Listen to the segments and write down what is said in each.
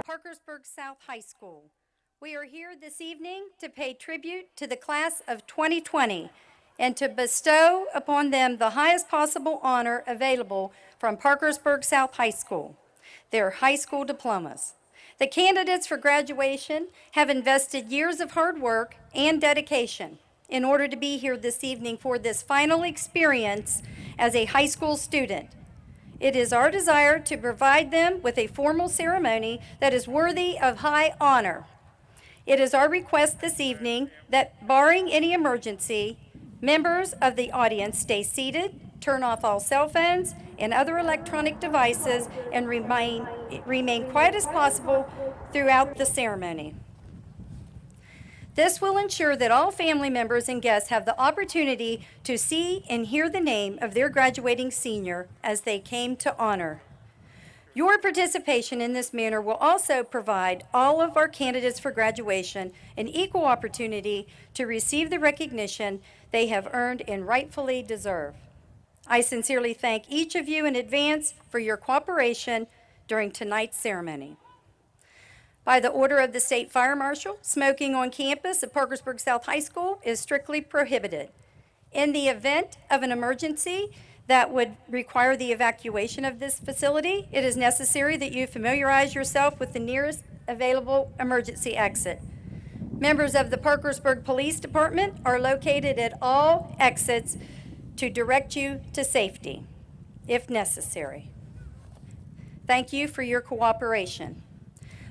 Parkersburg South High School. We are here this evening to pay tribute to the class of 2020 and to bestow upon them the highest possible honor available from Parkersburg South High School, their high school diplomas. The candidates for graduation have invested years of hard work and dedication in order to be here this evening for this final experience as a high school student. It is our desire to provide them with a formal ceremony that is worthy of high honor. It is our request this evening that, barring any emergency, members of the audience stay seated, turn off all cell phones and other electronic devices, and remain quiet as possible throughout the ceremony. This will ensure that all family members and guests have the opportunity to see and hear the name of their graduating senior as they came to honor. Your participation in this manner will also provide all of our candidates for graduation an equal opportunity to receive the recognition they have earned and rightfully deserve. I sincerely thank each of you in advance for your cooperation during tonight's ceremony. By the order of the State Fire Marshal, smoking on campus of Parkersburg South High School is strictly prohibited. In the event of an emergency that would require the evacuation of this facility, it is necessary that you familiarize yourself with the nearest available emergency exit. Members of the Parkersburg Police Department are located at all exits to direct you to safety, if necessary. Thank you for your cooperation.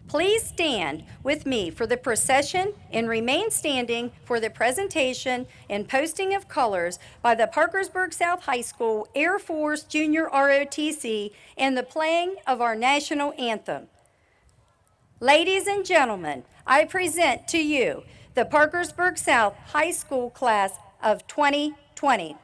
Please stand with me for the procession and remain standing for the presentation and posting of colors by the Parkersburg South High School Air Force Junior ROTC and the playing of our national anthem. Ladies and gentlemen, I present to you the Parkersburg South High School class of 2020.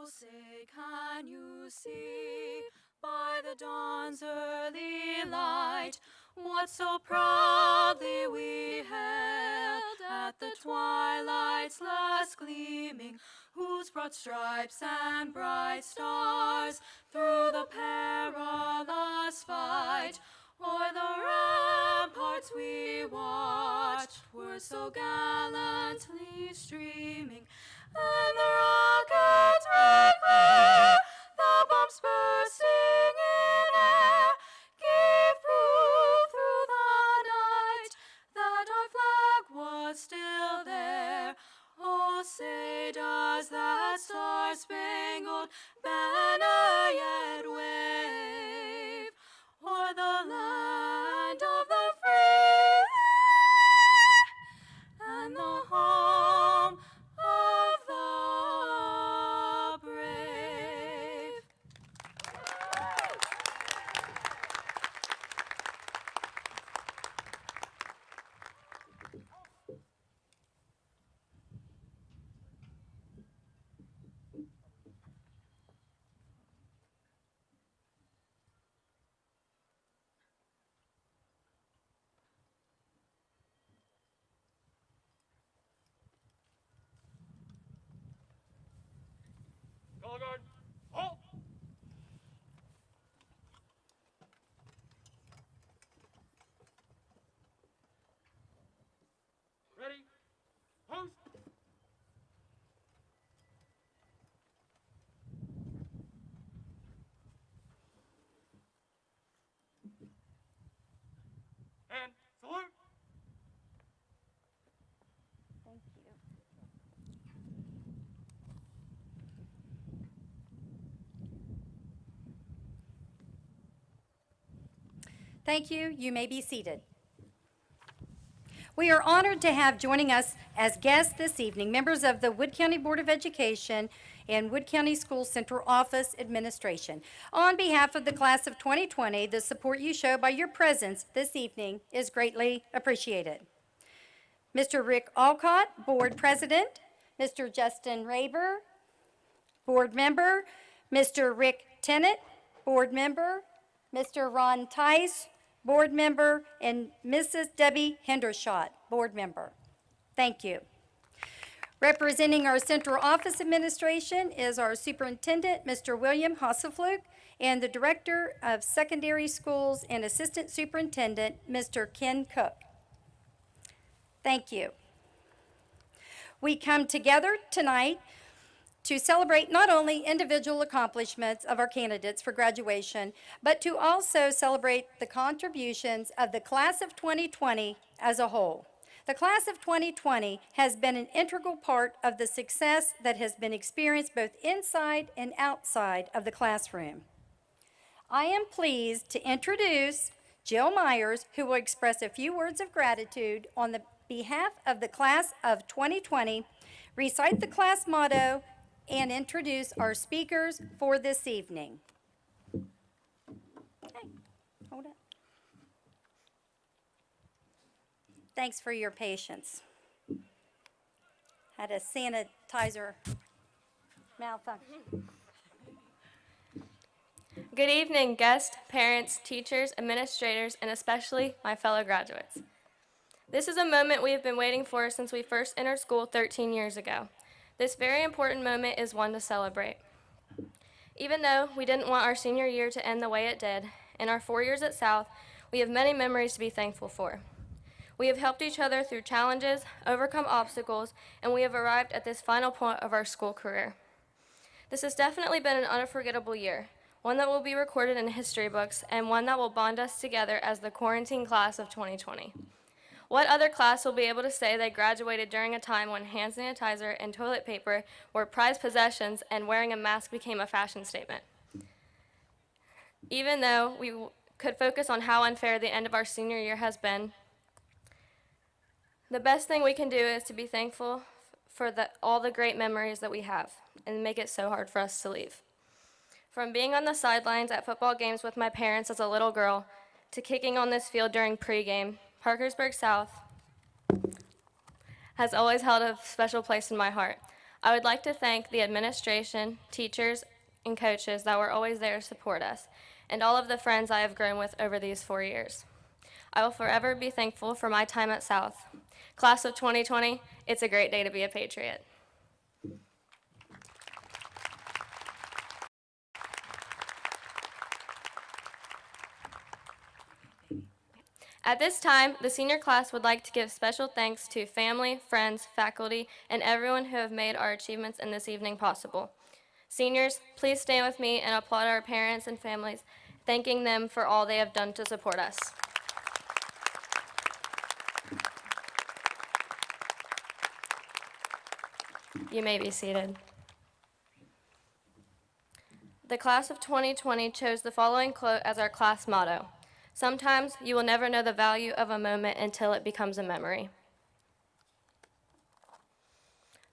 say, can you see by the dawn's early light what so proudly we hailed at the twilight's last gleaming, whose broad stripes and bright stars through the perilous fight o'er the ramparts we watched were so gallantly streaming, and the rockets red glare, the bombs bursting in air, gave proof through the night that our flag was still there. Oh, say, does that star-spangled banner yet wave o'er the land of the free and the home of the brave? Color guard, halt! Ready, post! And salute! Thank you. Thank you. You may be seated. We are honored to have joining us as guests this evening members of the Wood County Board of Education and Wood County School Central Office Administration. On behalf of the class of 2020, the support you show by your presence this evening is greatly appreciated. Mr. Rick Alcott, Board President, Mr. Justin Raber, Board Member, Mr. Rick Tennant, Board Member, Mr. Ron Tice, Board Member, and Mrs. Debbie Hendershot, Board Member. Thank you. Representing our Central Office Administration is our Superintendent, Mr. William Hassefluke, and the Director of Secondary Schools and Assistant Superintendent, Mr. Ken Cook. Thank you. We come together tonight to celebrate not only individual accomplishments of our candidates for graduation, but to also celebrate the contributions of the class of 2020 as a whole. The class of 2020 has been an integral part of the success that has been experienced both inside and outside of the classroom. I am pleased to introduce Jill Myers, who will express a few words of gratitude on the behalf of the class of 2020, recite the class motto, and introduce our speakers for this evening. Hey, hold up. Thanks for your patience. Had a sanitizer malfunction. Good evening, guests, parents, teachers, administrators, and especially my fellow graduates. This is a moment we have been waiting for since we first entered school 13 years ago. This very important moment is one to celebrate. Even though we didn't want our senior year to end the way it did, in our 4 years at South, we have many memories to be thankful for. We have helped each other through challenges, overcome obstacles, and we have arrived at this final point of our school career. This has definitely been an unforgettable year, one that will be recorded in history books, and one that will bond us together as the quarantine class of 2020. What other class will be able to say they graduated during a time when hand sanitizer and toilet paper were prized possessions and wearing a mask became a fashion statement? Even though we could focus on how unfair the end of our senior year has been, the best thing we can do is to be thankful for all the great memories that we have and make it so hard for us to leave. From being on the sidelines at football games with my parents as a little girl to kicking on this field during pregame, Parkersburg South has always held a special place in my heart. I would like to thank the administration, teachers, and coaches that were always there to support us, and all of the friends I have grown with over these 4 years. I will forever be thankful for my time at South. Class of 2020, it's a great day to be a Patriot. At this time, the senior class would like to give special thanks to family, friends, faculty, and everyone who have made our achievements in this evening possible. Seniors, please stand with me and applaud our parents and families, thanking them for all they have done to support us. You may be seated. The class of 2020 chose the following quote as our class motto: "Sometimes you will never know the value of a moment until it becomes a memory."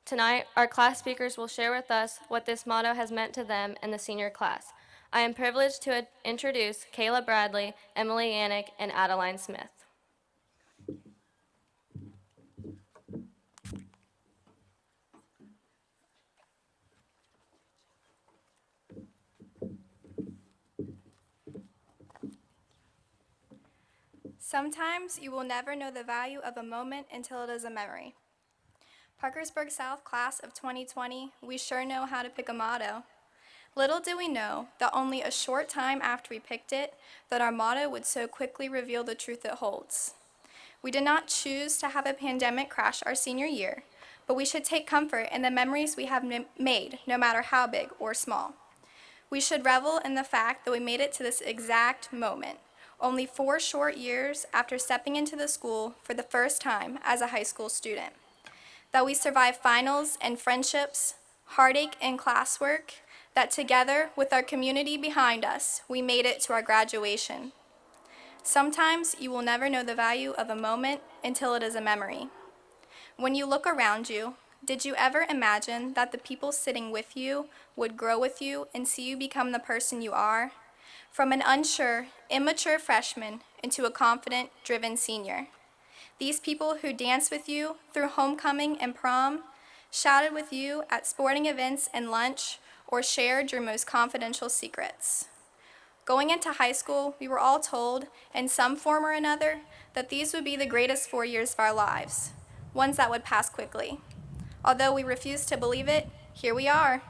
Tonight, our class speakers will share with us what this motto has meant to them and the senior class. I am privileged to introduce Kayla Bradley, Emily Yannick, and Adeline Smith. Sometimes you will never know the value of a moment until it is a memory. Parkersburg South class of 2020, we sure know how to pick a motto. Little did we know that only a short time after we picked it, that our motto would so quickly reveal the truth it holds. We did not choose to have a pandemic crash our senior year, but we should take comfort in the memories we have made, no matter how big or small. We should revel in the fact that we made it to this exact moment, only 4 short years after stepping into the school for the first time as a high school student. That we survived finals and friendships, heartache and classwork, that together with our community behind us, we made it to our graduation. Sometimes you will never know the value of a moment until it is a memory. When you look around you, did you ever imagine that the people sitting with you would grow with you and see you become the person you are? From an unsure, immature freshman into a confident, driven senior. These people who danced with you through homecoming and prom, shouted with you at sporting events and lunch, or shared your most confidential secrets. Going into high school, we were all told, in some form or another, that these would be the greatest 4 years of our lives, ones that would pass quickly. Although we refused to believe it, here we are.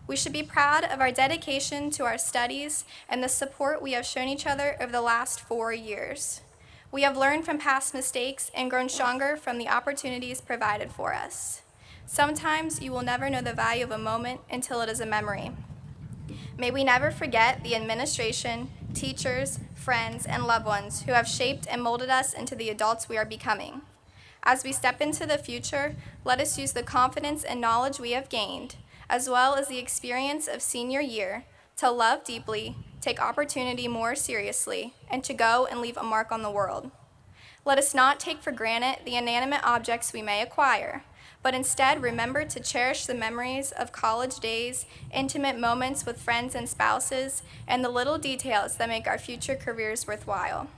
We should be proud of our dedication to our studies and the support we have shown each other over the last 4 years. We have learned from past mistakes and grown stronger from the opportunities provided for us. Sometimes you will never know the value of a moment until it is a memory. May we never forget the administration, teachers, friends, and loved ones who have shaped and molded us into the adults we are becoming. As we step into the future, let us use the confidence and knowledge we have gained, as well as the experience of senior year, to love deeply, take opportunity more seriously, and to go and leave a mark on the world. Let us not take for granted the inanimate objects we may acquire, but instead remember to cherish the memories of college days, intimate moments with friends and spouses, and the little details that make our future careers worthwhile.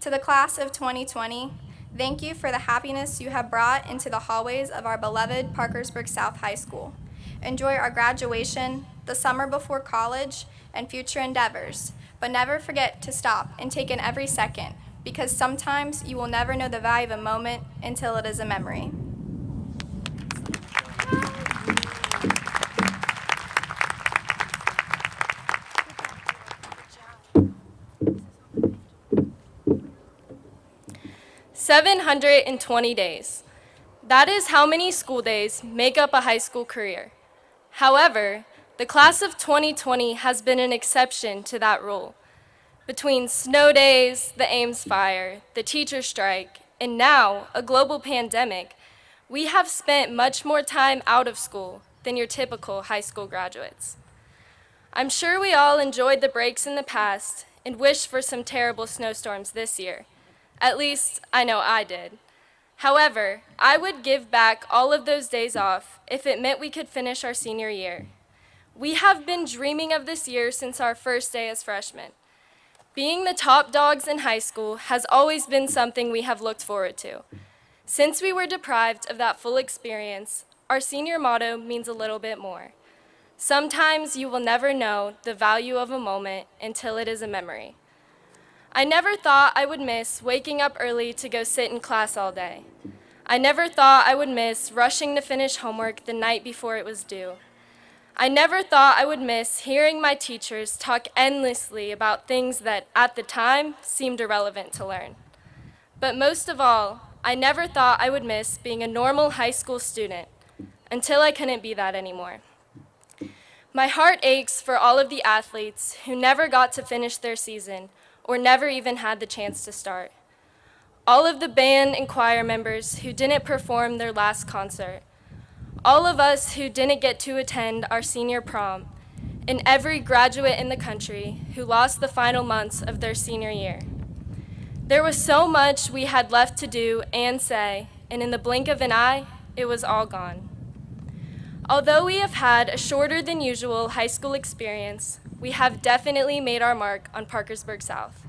To the class of 2020, thank you for the happiness you have brought into the hallways of our beloved Parkersburg South High School. Enjoy our graduation, the summer before college, and future endeavors, but never forget to stop and take in every second, because sometimes you will never know the value of a moment until it is a memory. "720 days. That is how many school days make up a high school career. However, the class of 2020 has been an exception to that rule. Between snow days, the Ames fire, the teacher strike, and now a global pandemic, we have spent much more time out of school than your typical high school graduates. I'm sure we all enjoyed the breaks in the past and wish for some terrible snowstorms this year. At least, I know I did. However, I would give back all of those days off if it meant we could finish our senior year. We have been dreaming of this year since our first day as freshmen. Being the top dogs in high school has always been something we have looked forward to. Since we were deprived of that full experience, our senior motto means a little bit more. Sometimes you will never know the value of a moment until it is a memory. I never thought I would miss waking up early to go sit in class all day. I never thought I would miss rushing to finish homework the night before it was due. I never thought I would miss hearing my teachers talk endlessly about things that, at the time, seemed irrelevant to learn. But most of all, I never thought I would miss being a normal high school student until I couldn't be that anymore. My heart aches for all of the athletes who never got to finish their season or never even had the chance to start. All of the band and choir members who didn't perform their last concert. All of us who didn't get to attend our senior prom, and every graduate in the country who lost the final months of their senior year. There was so much we had left to do and say, and in the blink of an eye, it was all gone. Although we have had a shorter than usual high school experience, we have definitely made our mark on Parkersburg South.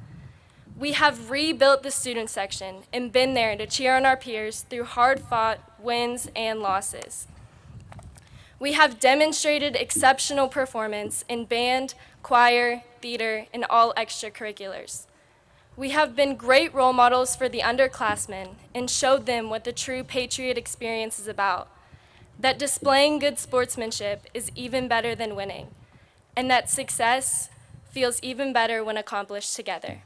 We have rebuilt the student section and been there to cheer on our peers through hard-fought wins and losses. We have demonstrated exceptional performance in band, choir, theater, and all extracurriculars. We have been great role models for the underclassmen and showed them what the true Patriot experience is about, that displaying good sportsmanship is even better than winning, and that success feels even better when accomplished together.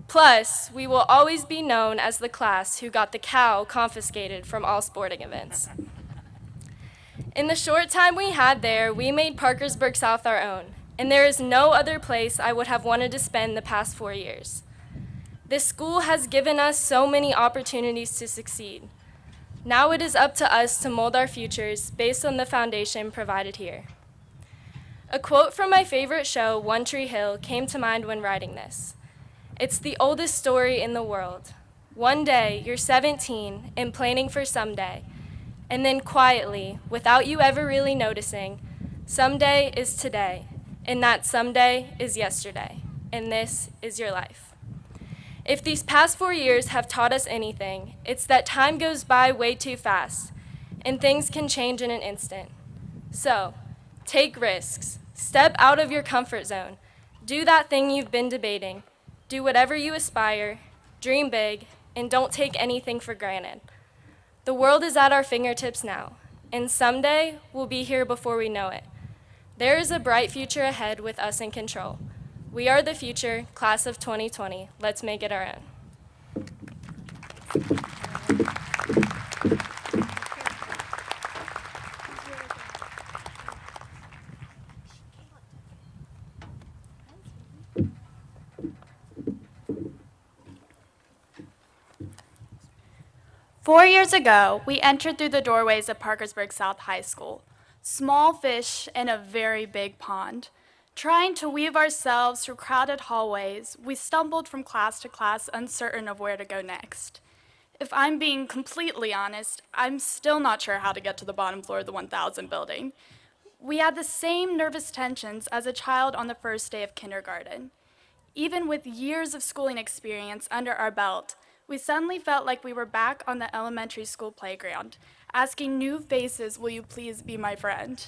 Plus, we will always be known as the class who got the cow confiscated from all sporting events. In the short time we had there, we made Parkersburg South our own, and there is no other place I would have wanted to spend the past 4 years. This school has given us so many opportunities to succeed. Now it is up to us to mold our futures based on the foundation provided here. A quote from my favorite show, One Tree Hill, came to mind when writing this. It's the oldest story in the world. One day, you're 17 and planning for someday, and then quietly, without you ever really noticing, someday is today, and that someday is yesterday, and this is your life. If these past 4 years have taught us anything, it's that time goes by way too fast, and things can change in an instant. So, take risks, step out of your comfort zone, do that thing you've been debating, do whatever you aspire, dream big, and don't take anything for granted. The world is at our fingertips now, and someday we'll be here before we know it. There is a bright future ahead with us in control. We are the future, class of 2020. Let's make it our own. 4 years ago, we entered through the doorways of Parkersburg South High School, small fish in a very big pond. Trying to weave ourselves through crowded hallways, we stumbled from class to class, uncertain of where to go next. If I'm being completely honest, I'm still not sure how to get to the bottom floor of the 1000 building. We had the same nervous tensions as a child on the first day of kindergarten. Even with years of schooling experience under our belt, we suddenly felt like we were back on the elementary school playground, asking new faces, "Will you please be my friend?"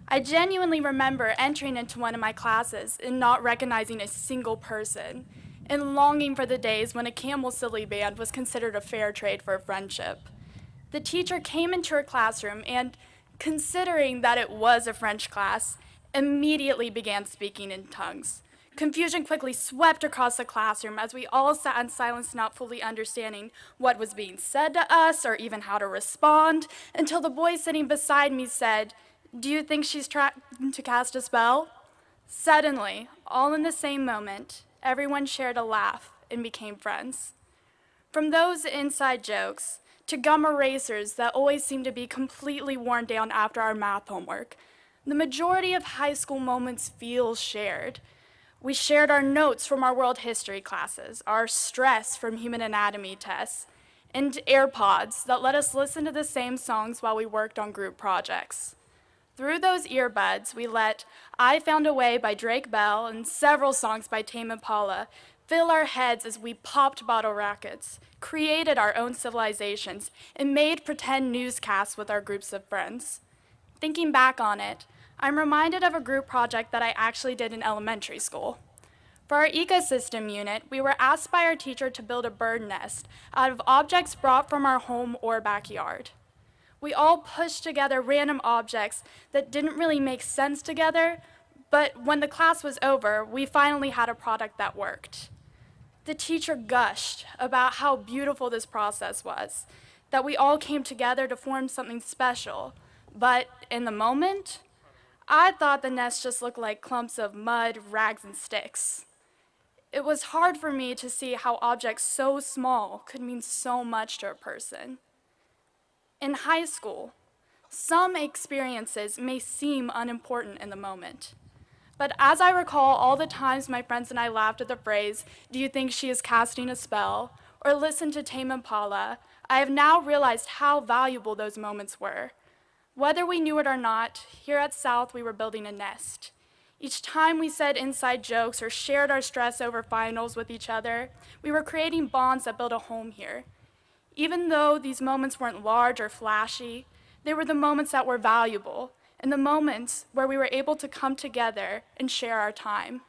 I genuinely remember entering into one of my classes and not recognizing a single person, and longing for the days when a Camel Silly band was considered a fair trade for a friendship. The teacher came into her classroom and, considering that it was a French class, immediately began speaking in tongues. Confusion quickly swept across the classroom as we all sat in silence, not fully understanding what was being said to us or even how to respond, until the boy sitting beside me said, "Do you think she's trying to cast a spell?" Suddenly, all in the same moment, everyone shared a laugh and became friends. From those inside jokes to gum erasers that always seemed to be completely worn down after our math homework, the majority of high school moments feel shared. We shared our notes from our world history classes, our stress from human anatomy tests, and AirPods that let us listen to the same songs while we worked on group projects. Through those earbuds, we let I Found a Way by Drake Bell and several songs by Tame Impala fill our heads as we popped bottle rockets, created our own civilizations, and made pretend newscasts with our groups of friends. Thinking back on it, I'm reminded of a group project that I actually did in elementary school. For our ecosystem unit, we were asked by our teacher to build a bird nest out of objects brought from our home or backyard. We all pushed together random objects that didn't really make sense together, but when the class was over, we finally had a product that worked. The teacher gushed about how beautiful this process was, that we all came together to form something special, but in the moment, I thought the nest just looked like clumps of mud, rags, and sticks. It was hard for me to see how objects so small could mean so much to a person. In high school, some experiences may seem unimportant in the moment. But as I recall all the times my friends and I laughed at the phrase, "Do you think she is casting a spell?" or listened to Tame Impala, I have now realized how valuable those moments were. Whether we knew it or not, here at South we were building a nest. Each time we said inside jokes or shared our stress over finals with each other, we were creating bonds that built a home here. Even though these moments weren't large or flashy, they were the moments that were valuable, and the moments where we were able to come together and share our time.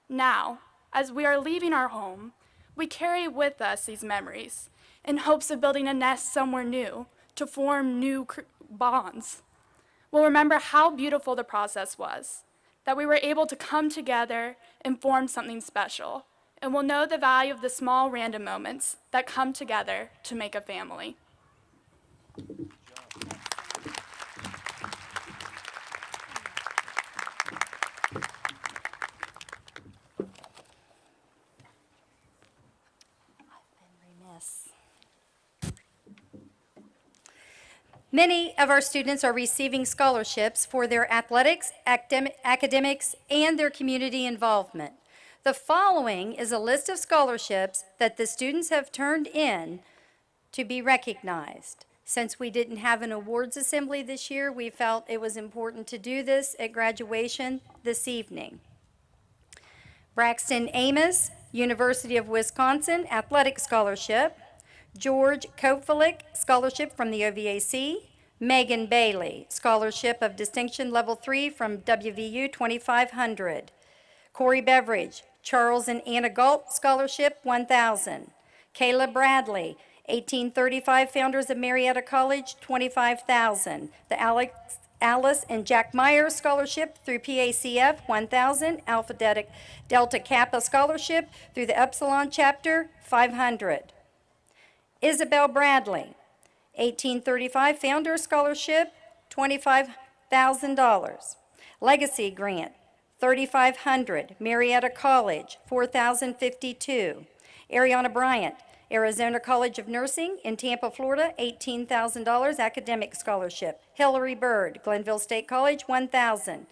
Now, as we are leaving our home, we carry with us these memories in hopes of building a nest somewhere new to form new bonds. We'll remember how beautiful the process was, that we were able to come together and form something special, and we'll know the value of the small random moments that come together to make a family. Many of our students are receiving scholarships for their athletics, academics, and their community involvement. The following is a list of scholarships that the students have turned in to be recognized. Since we didn't have an awards assembly this year, we felt it was important to do this at graduation this evening. Braxton Amos, University of Wisconsin, Athletic Scholarship. George Kovalik, Scholarship from the OVAC. Megan Bailey, Scholarship of Distinction Level 3 from WVU 2500. Corey Beveridge, Charles and Anna Galt, Scholarship 1000. Kayla Bradley, 1835 Founders of Marietta College, 25,000. The Alice and Jack Myers Scholarship through PACF, 1,000. Alpha Delta Kappa Scholarship through the Epsilon Chapter, 500. Isabel Bradley, 1835 Founder Scholarship, $25,000. Legacy Grant, 3,500. Marietta College, 4,052. Ariana Bryant, Arizona College of Nursing in Tampa, Florida, $18,000 Academic Scholarship. Hillary Bird, Glenville State College, 1,000.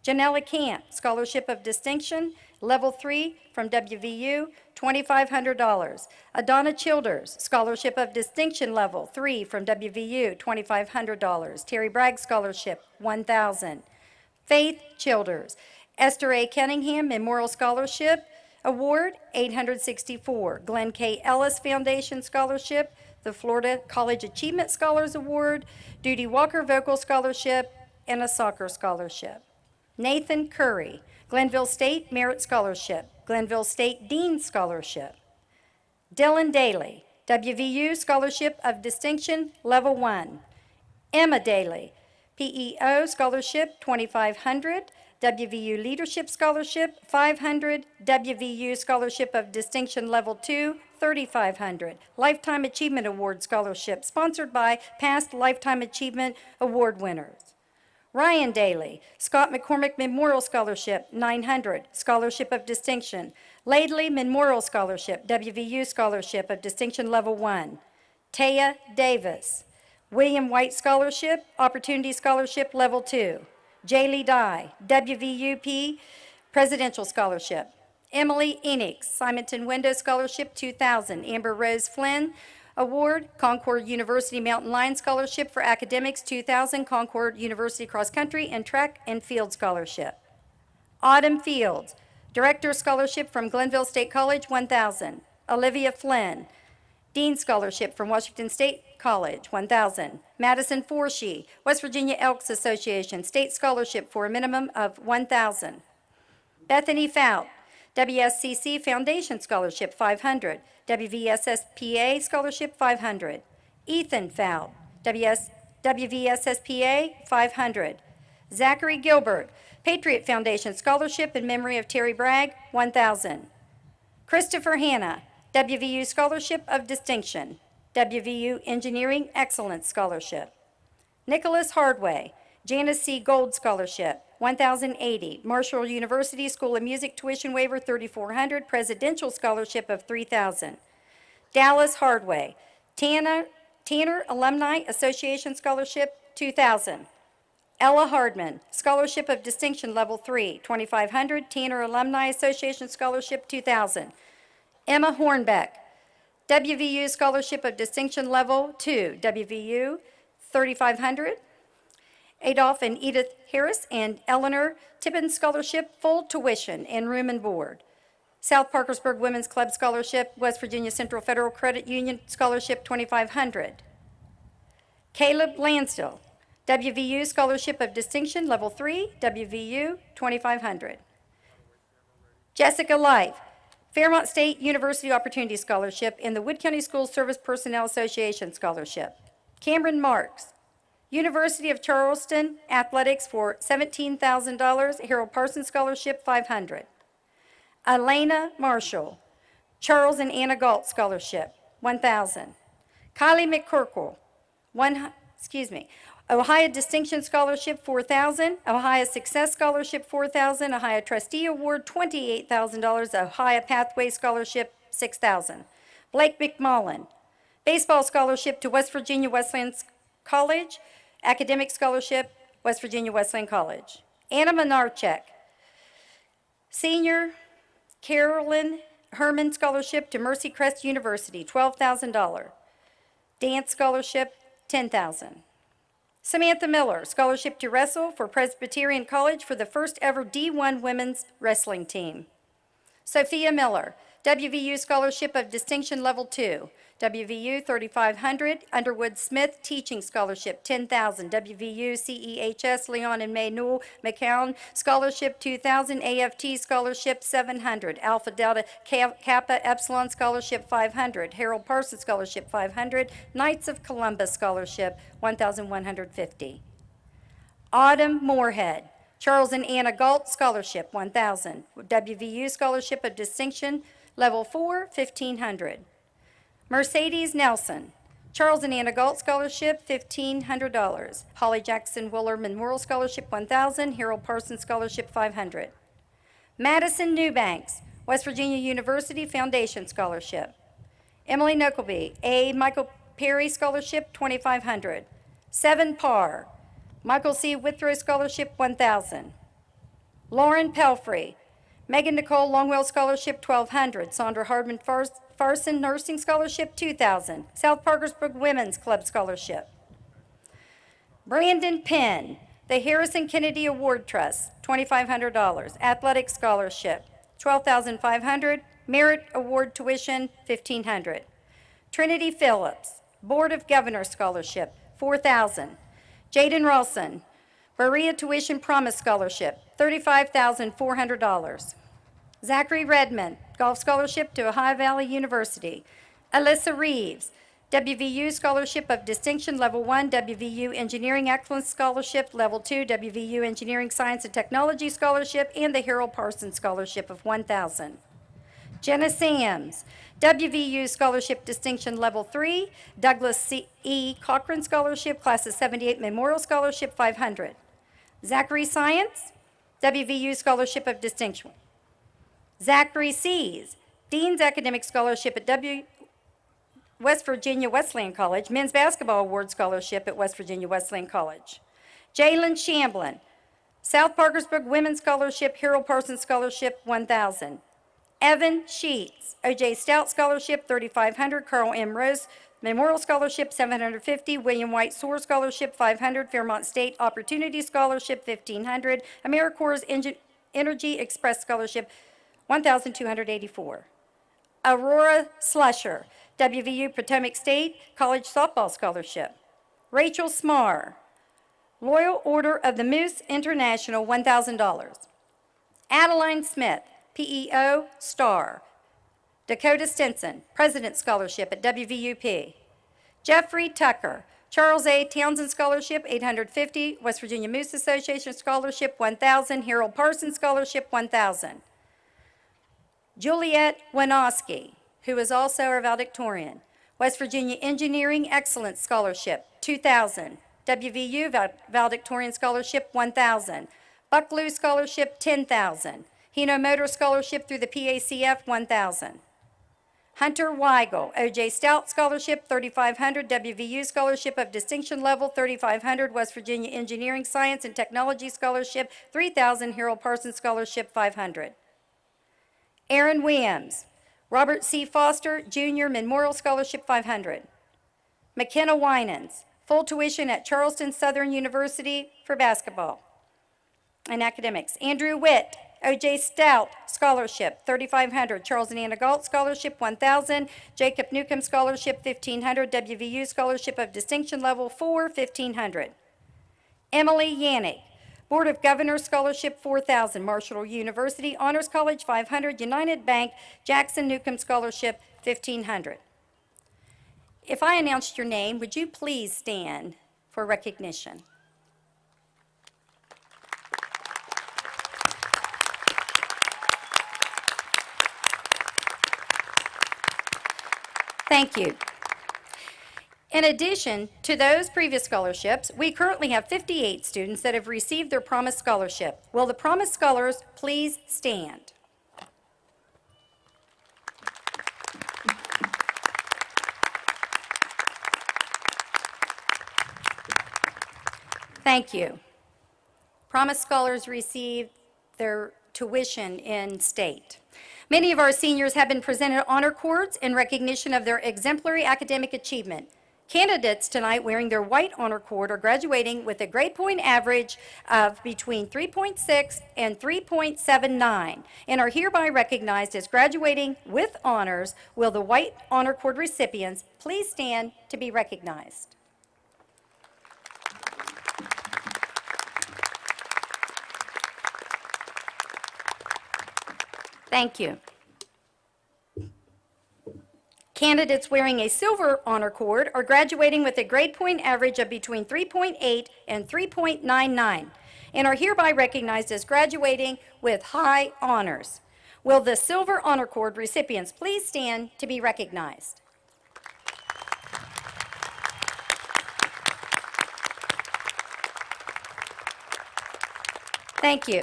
Janella Camp, Scholarship of Distinction, Level 3 from WVU, $2,500. Adonna Childers, Scholarship of Distinction Level 3 from WVU, $2,500. Terry Bragg Scholarship, $1,000. Faith Childers, Esther A. Cunningham Memorial Scholarship Award, $864. Glenn K. Ellis Foundation Scholarship, the Florida College Achievement Scholars Award, Duty Walker Vocal Scholarship, and a soccer scholarship. Nathan Curry, Glenville State Merit Scholarship, Glenville State Dean Scholarship. Dylan Daly, WVU Scholarship of Distinction, Level 1. Emma Daly, PEO Scholarship, $2,500. WVU Leadership Scholarship, $500. WVU Scholarship of Distinction Level 2, $3,500. Lifetime Achievement Award Scholarship, sponsored by past Lifetime Achievement Award winners. Ryan Daly, Scott McCormick Memorial Scholarship, $900, Scholarship of Distinction. Laidley Memorial Scholarship, WVU Scholarship of Distinction Level 1. Taya Davis, William White Scholarship, Opportunity Scholarship Level 2. Jaylee Dye, WVUP Presidential Scholarship. Emily Enix, Simonton Window Scholarship, 2000. Amber Rose Flynn Award, Concord University Mountain Lion Scholarship for Academics, 2000. Concord University Cross Country and Track and Field Scholarship. Autumn Fields, Director Scholarship from Glenville State College, $1,000. Olivia Flynn. Dean Scholarship from Washington State College, $1,000. Madison Forshee, West Virginia Elks Association, State Scholarship for a minimum of $1,000. Bethany Fout, WSCC Foundation Scholarship, $500. WVSSPA Scholarship, $500. Ethan Fout, WVSSPA, $500. Zachary Gilbert, Patriot Foundation Scholarship in memory of Terry Bragg, $1,000. Christopher Hanna, WVU Scholarship of Distinction, WVU Engineering Excellence Scholarship. Nicholas Hardway, Janice C. Gold Scholarship, $1,080. Marshall University School of Music Tuition Waiver, $3,400. Presidential Scholarship of $3,000. Dallas Hardway, Tanner Alumni Association Scholarship, $2,000. Ella Hardman, Scholarship of Distinction Level 3, $2,500. Tanner Alumni Association Scholarship, $2,000. Emma Hornbeck, WVU Scholarship of Distinction Level 2, WVU, $3,500. Adolph and Edith Harris and Eleanor Tippin Scholarship, full tuition and room and board. South Parkersburg Women's Club Scholarship, West Virginia Central Federal Credit Union Scholarship, $2,500. Caleb Lansdell, WVU Scholarship of Distinction Level 3, WVU, $2,500. Jessica Life, Fairmont State University Opportunity Scholarship and the Wood County School Service Personnel Association Scholarship. Cameron Marks, University of Charleston Athletics for $17,000, Harold Parsons Scholarship, $500. Elena Marshall, Charles and Anna Galt Scholarship, $1,000. Kylie McCorkle, Ohio Distinction Scholarship, $4,000. Ohio Success Scholarship, $4,000. Ohio Trustee Award, $28,000. Ohio Pathway Scholarship, $6,000. Blake McMullen, Baseball Scholarship to West Virginia Wesleyan College. Academic Scholarship, West Virginia Wesleyan College. Anna Menarchek, Senior Carolyn Herman Scholarship to Mercy Crest University, $12,000. Dance Scholarship, $10,000. Samantha Miller, Scholarship to Wrestle for Presbyterian College for the first ever D1 women's wrestling team. Sophia Miller, WVU Scholarship of Distinction Level 2, WVU $3,500. Underwood Smith Teaching Scholarship, $10,000. WVU CEHS Leon and May Newell McCown Scholarship, $2,000. AFT Scholarship, $700. Alpha Delta Kappa Epsilon Scholarship, $500. Harold Parsons Scholarship, $500. Knights of Columbus Scholarship, $1,150. Autumn Moorhead, Charles and Anna Galt Scholarship, $1,000. WVU Scholarship of Distinction Level 4, $1,500. Mercedes Nelson, Charles and Anna Galt Scholarship, $1,500. Holly Jackson Willer Memorial Scholarship, $1,000. Harold Parsons Scholarship, $500. Madison Newbanks, West Virginia University Foundation Scholarship. Emily Nokleby, A. Michael Perry Scholarship, $2,500. Seven Parr, Michael C. Withrow Scholarship, $1,000. Lauren Pelfrey, Megan Nicole Longwell Scholarship, $1,200. Sandra Hardman Farson Nursing Scholarship, $2,000. South Parkersburg Women's Club Scholarship. Brandon Penn, the Harrison Kennedy Award Trust, $2,500. Athletic Scholarship, $12,500. Merit Award Tuition, $1,500. Trinity Phillips, Board of Governors Scholarship, $4,000. Jaden Rawson, Berea Tuition Promise Scholarship, $35,400. Zachary Redmond, Golf Scholarship to Ohio Valley University. Alyssa Reeves, WVU Scholarship of Distinction Level 1, WVU Engineering Excellence Scholarship Level 2, WVU Engineering Science and Technology Scholarship, and the Harold Parsons Scholarship of $1,000. Jenna Sams, WVU Scholarship Distinction Level 3, Douglas E. Cochran Scholarship, Class of 78 Memorial Scholarship, $500. Zachary Science, WVU Scholarship of Distinction. Zachary Sees, Dean's Academic Scholarship at West Virginia Wesleyan College, Men's Basketball Award Scholarship at West Virginia Wesleyan College. Jalen Shamblin, South Parkersburg Women's Scholarship, Harold Parsons Scholarship, $1,000. Evan Sheets, O.J. Stout Scholarship, $3,500. Carl M. Rose Memorial Scholarship, $750. William White Soar Scholarship, $500. Fairmont State Opportunity Scholarship, $1,500. AmeriCorps' Energy Express Scholarship, $1,284. Aurora Slusher, WVU Potomac State College Softball Scholarship. Rachel Smar, Loyal Order of the Moose International, $1,000. Adeline Smith, PEO Star. Dakota Stinson, President's Scholarship at WVUP. Jeffrey Tucker, Charles A. Townsend Scholarship, $850. West Virginia Moose Association Scholarship, $1,000. Harold Parsons Scholarship, $1,000. Juliet Wanoski, who is also our valedictorian. West Virginia Engineering Excellence Scholarship, $2,000. WVU Valedictorian Scholarship, $1,000. Bucklew Scholarship, $10,000. Hino Motor Scholarship through the PACF, $1,000. Hunter Weigel, O.J. Stout Scholarship, $3,500. WVU Scholarship of Distinction Level, $3,500. West Virginia Engineering Science and Technology Scholarship, $3,000. Harold Parsons Scholarship, $500. Aaron Williams, Robert C. Foster Jr. Memorial Scholarship, $500. McKenna Winans, full tuition at Charleston Southern University for basketball and academics. Andrew Witt, O.J. Stout Scholarship, $3,500. Charles and Anna Galt Scholarship, $1,000. Jacob Newcomb Scholarship, $1,500. WVU Scholarship of Distinction Level 4, $1,500. Emily Yannick, Board of Governors Scholarship, $4,000. Marshall University Honors College, $500. United Bank Jackson Newcomb Scholarship, $1,500. If I announced your name, would you please stand for recognition? Thank you. In addition to those previous scholarships, we currently have 58 students that have received their Promise Scholarship. Will the Promise Scholars please stand? Thank you. Promise Scholars receive their tuition in state. Many of our seniors have been presented honor cords in recognition of their exemplary academic achievement. Candidates tonight wearing their white honor cord are graduating with a grade point average of between 3.6 and 3.79 and are hereby recognized as graduating with honors. Will the white honor cord recipients please stand to be recognized? Thank you. Candidates wearing a silver honor cord are graduating with a grade point average of between 3.8 and 3.99 and are hereby recognized as graduating with high honors. Will the silver honor cord recipients please stand to be recognized? Thank you.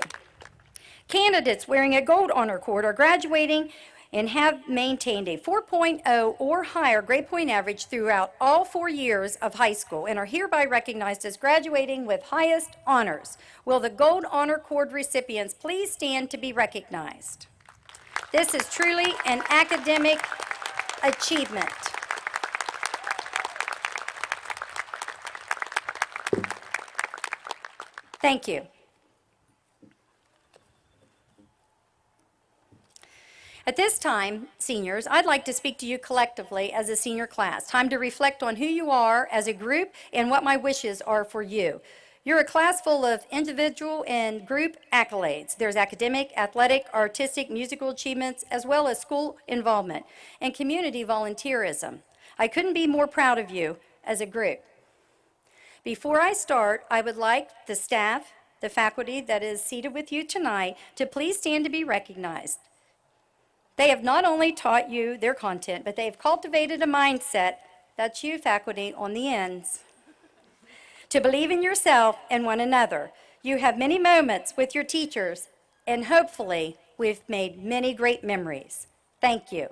Candidates wearing a gold honor cord are graduating and have maintained a 4.0 or higher grade point average throughout all 4 years of high school and are hereby recognized as graduating with highest honors. Will the gold honor cord recipients please stand to be recognized? This is truly an academic achievement. Thank you. At this time, seniors, I'd like to speak to you collectively as a senior class. Time to reflect on who you are as a group and what my wishes are for you. You're a class full of individual and group accolades. There's academic, athletic, artistic, musical achievements, as well as school involvement and community volunteerism. I couldn't be more proud of you as a group. Before I start, I would like the staff, the faculty that is seated with you tonight, to please stand to be recognized. They have not only taught you their content, but they have cultivated a mindset, that's you faculty on the ends, to believe in yourself and one another. You have many moments with your teachers, and hopefully we've made many great memories. Thank you.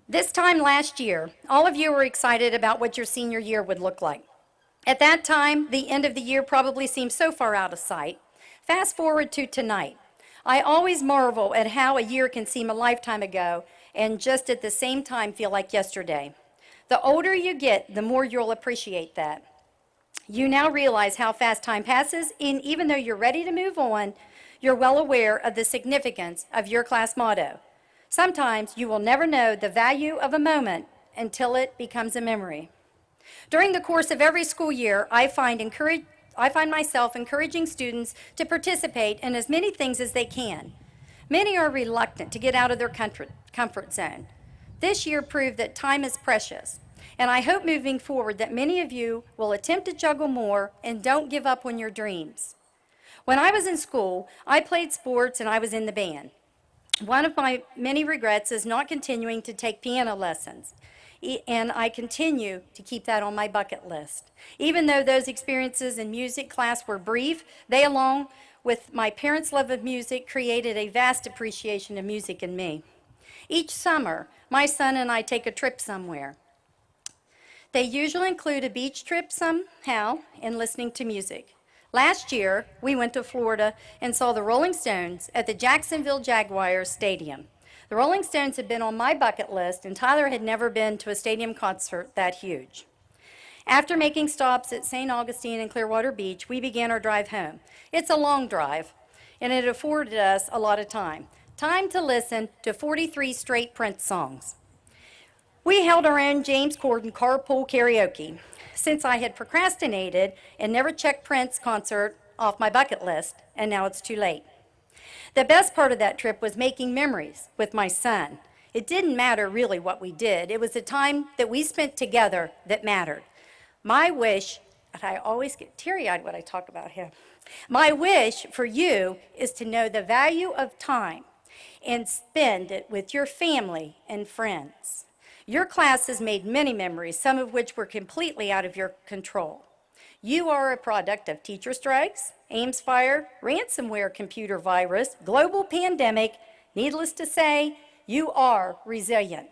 This time last year, all of you were excited about what your senior year would look like. At that time, the end of the year probably seemed so far out of sight. Fast forward to tonight. I always marvel at how a year can seem a lifetime ago and just at the same time feel like yesterday. The older you get, the more you'll appreciate that. You now realize how fast time passes, and even though you're ready to move on, you're well aware of the significance of your class motto. Sometimes you will never know the value of a moment until it becomes a memory. During the course of every school year, I find myself encouraging students to participate in as many things as they can. Many are reluctant to get out of their comfort zone. This year proved that time is precious, and I hope moving forward that many of you will attempt to juggle more and don't give up on your dreams. When I was in school, I played sports and I was in the band. One of my many regrets is not continuing to take piano lessons, and I continue to keep that on my bucket list. Even though those experiences in music class were brief, they, along with my parents' love of music, created a vast appreciation of music in me. Each summer, my son and I take a trip somewhere. They usually include a beach trip somehow and listening to music. Last year, we went to Florida and saw the Rolling Stones at the Jacksonville Jaguars Stadium. The Rolling Stones had been on my bucket list, and Tyler had never been to a stadium concert that huge. After making stops at St. Augustine and Clearwater Beach, we began our drive home. It's a long drive, and it afforded us a lot of time. Time to listen to 43 straight Prince songs. We held our own James Corden carpool karaoke. Since I had procrastinated and never checked Prince concert off my bucket list, and now it's too late. The best part of that trip was making memories with my son. It didn't matter really what we did. It was the time that we spent together that mattered. My wish, and I always get teary-eyed when I talk about him, my wish for you is to know the value of time and spend it with your family and friends. Your class has made many memories, some of which were completely out of your control. You are a product of teacher strikes, Ames fire, ransomware computer virus, global pandemic. Needless to say, you are resilient.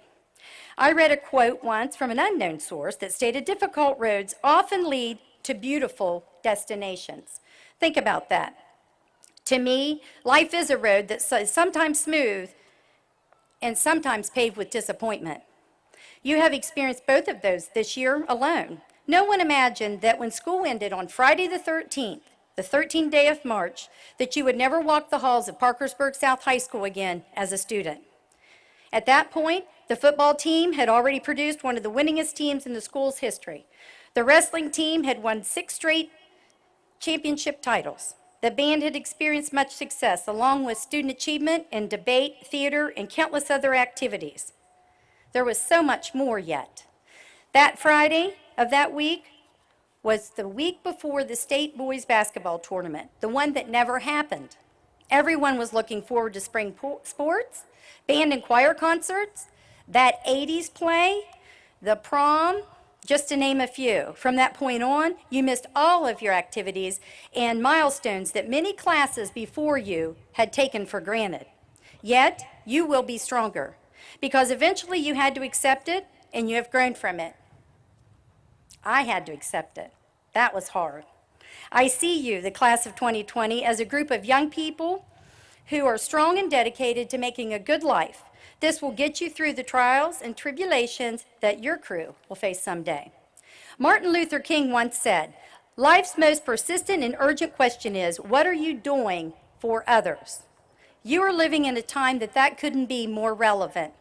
I read a quote once from an unknown source that stated difficult roads often lead to beautiful destinations. Think about that. To me, life is a road that's sometimes smooth and sometimes paved with disappointment. You have experienced both of those this year alone. No one imagined that when school ended on Friday the 13th, the 13th day of March, that you would never walk the halls of Parkersburg South High School again as a student. At that point, the football team had already produced one of the winningest teams in the school's history. The wrestling team had won 6 straight championship titles. The band had experienced much success, along with student achievement in debate, theater, and countless other activities. There was so much more yet. That Friday of that week was the week before the state boys basketball tournament, the one that never happened. Everyone was looking forward to spring sports, band and choir concerts, that 80s play, the prom, just to name a few. From that point on, you missed all of your activities and milestones that many classes before you had taken for granted. Yet, you will be stronger, because eventually you had to accept it, and you have grown from it. I had to accept it. That was hard. I see you, the class of 2020, as a group of young people who are strong and dedicated to making a good life. This will get you through the trials and tribulations that your crew will face someday. Martin Luther King once said, "Life's most persistent and urgent question is, what are you doing for others?" You are living in a time that couldn't be more relevant.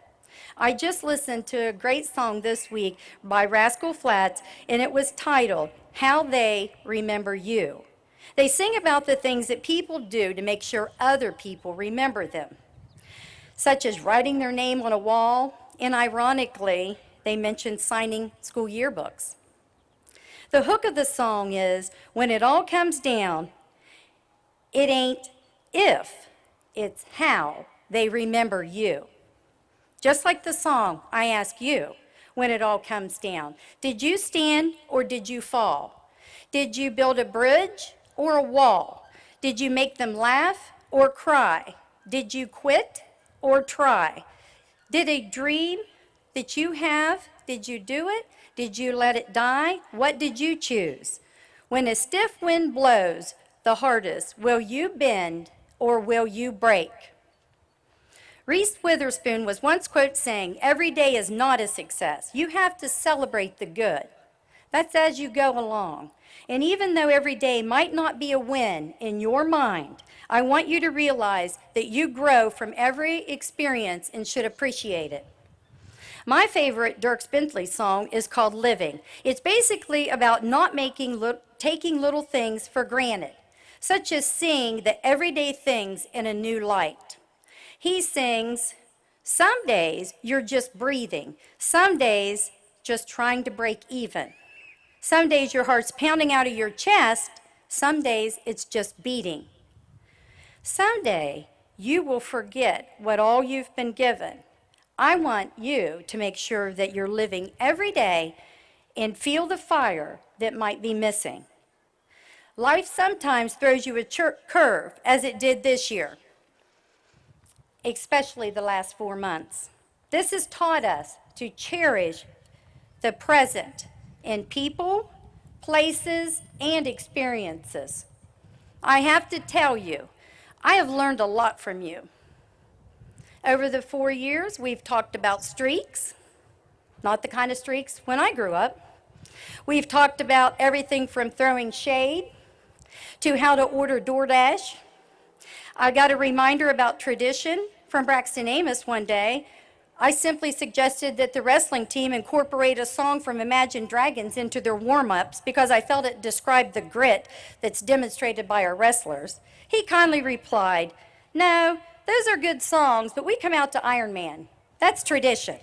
I just listened to a great song this week by Rascal Flatts, and it was titled, "How They Remember You." They sing about the things that people do to make sure other people remember them, such as writing their name on a wall, and ironically, they mention signing school yearbooks. The hook of the song is, when it all comes down, it ain't if, it's how they remember you. Just like the song, I ask you, when it all comes down, did you stand or did you fall? Did you build a bridge or a wall? Did you make them laugh or cry? Did you quit or try? Did a dream that you have, did you do it? Did you let it die? What did you choose? When a stiff wind blows the hardest, will you bend or will you break? Reese Witherspoon was once quote saying, "Every day is not a success. You have to celebrate the good." That's as you go along. And even though every day might not be a win in your mind, I want you to realize that you grow from every experience and should appreciate it. My favorite Dierks Bentley song is called Living. It's basically about not taking little things for granted, such as seeing the everyday things in a new light. He sings, "Some days you're just breathing. Some days just trying to break even. Some days your heart's pounding out of your chest. Some days it's just beating. Someday you will forget what all you've been given. I want you to make sure that you're living every day and feel the fire that might be missing. Life sometimes throws you a curve, as it did this year, especially the last 4 months. This has taught us to cherish the present in people, places, and experiences. I have to tell you, I have learned a lot from you. Over the 4 years, we've talked about streaks, not the kind of streaks when I grew up. We've talked about everything from throwing shade to how to order DoorDash. I got a reminder about tradition from Braxton Amos one day. I simply suggested that the wrestling team incorporate a song from Imagine Dragons into their warm-ups because I felt it described the grit that's demonstrated by our wrestlers. He kindly replied, "No, those are good songs, but we come out to Iron Man. That's tradition."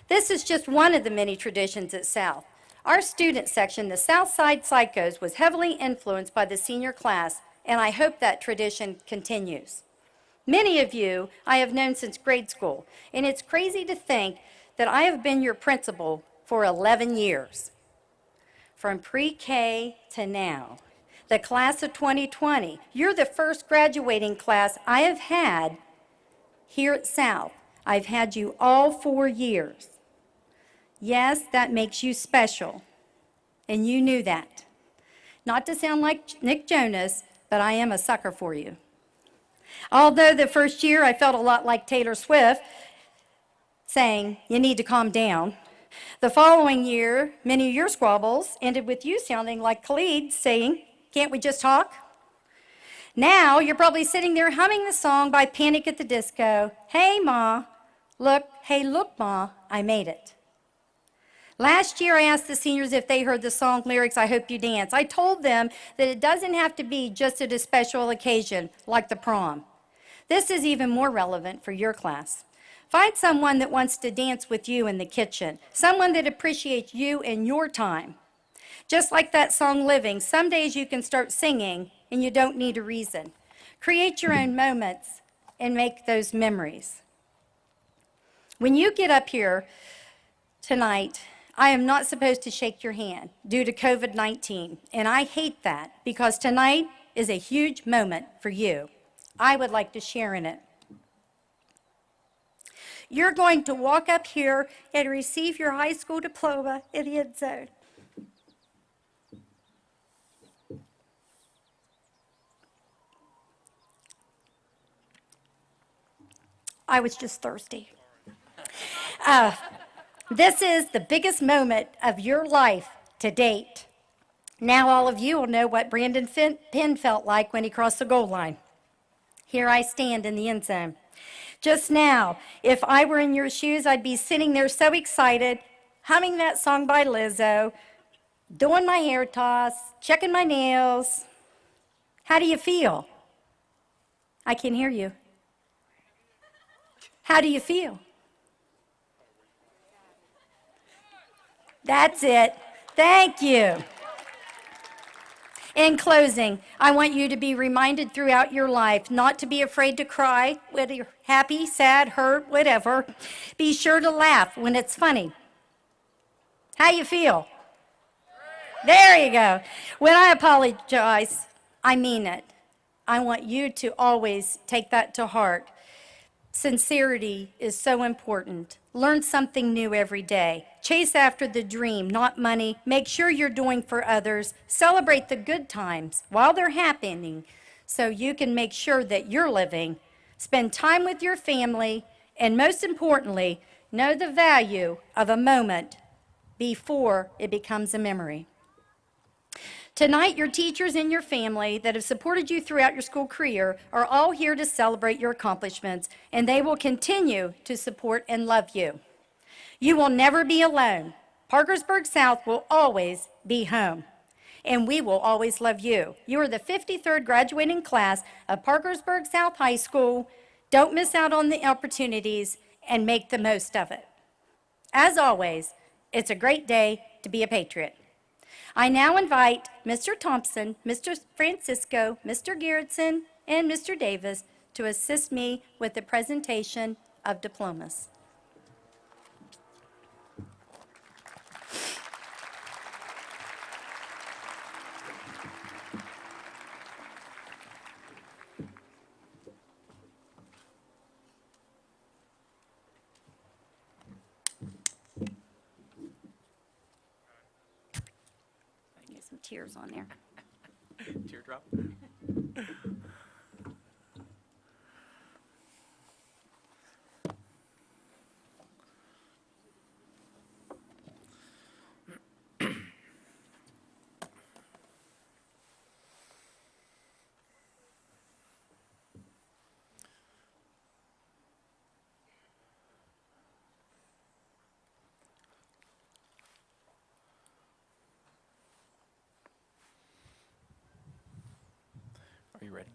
This is just one of the many traditions at South. Our student section, the Southside Psychos, was heavily influenced by the senior class, and I hope that tradition continues. Many of you I have known since grade school, and it's crazy to think that I have been your principal for 11 years. From pre-K to now, the class of 2020, you're the first graduating class I have had here at South. I've had you all 4 years. Yes, that makes you special, and you knew that. Not to sound like Nick Jonas, but I am a sucker for you. Although the first year I felt a lot like Taylor Swift, saying, "You need to calm down." The following year, many of your squabbles ended with you sounding like Khalid saying, "Can't we just talk?" Now you're probably sitting there humming the song by Panic at the Disco, "Hey Ma, look, hey look Ma, I made it." Last year I asked the seniors if they heard the song lyrics, "I Hope You Dance." I told them that it doesn't have to be just at a special occasion like the prom. This is even more relevant for your class. Find someone that wants to dance with you in the kitchen, someone that appreciates you and your time. Just like that song Living, some days you can start singing and you don't need a reason. Create your own moments and make those memories. When you get up here tonight, I am not supposed to shake your hand due to COVID-19, and I hate that because tonight is a huge moment for you. I would like to share in it. You're going to walk up here and receive your high school diploma in the end zone. I was just thirsty. This is the biggest moment of your life to date. Now all of you will know what Brandon Penn felt like when he crossed the goal line. Here I stand in the end zone. Just now, if I were in your shoes, I'd be sitting there so excited, humming that song by Lizzo, doing my hair toss, checking my nails. How do you feel? I can hear you. How do you feel? That's it. Thank you. In closing, I want you to be reminded throughout your life not to be afraid to cry, whether you're happy, sad, hurt, whatever. Be sure to laugh when it's funny. How you feel? There you go. When I apologize, I mean it. I want you to always take that to heart. Sincerity is so important. Learn something new every day. Chase after the dream, not money. Make sure you're doing for others. Celebrate the good times while they're happening so you can make sure that you're living spend time with your family, and most importantly, know the value of a moment before it becomes a memory. Tonight, your teachers and your family that have supported you throughout your school career are all here to celebrate your accomplishments, and they will continue to support and love you. You will never be alone. Parkersburg South will always be home, and we will always love you. You are the 53rd graduating class of Parkersburg South High School. Don't miss out on the opportunities and make the most of it. As always, it's a great day to be a Patriot. I now invite Mr. Thompson, Mr. Francisco, Mr. Garrettson, and Mr. Davis to assist me with the presentation of diplomas. Get some tears on there. Teardrop. Are you ready?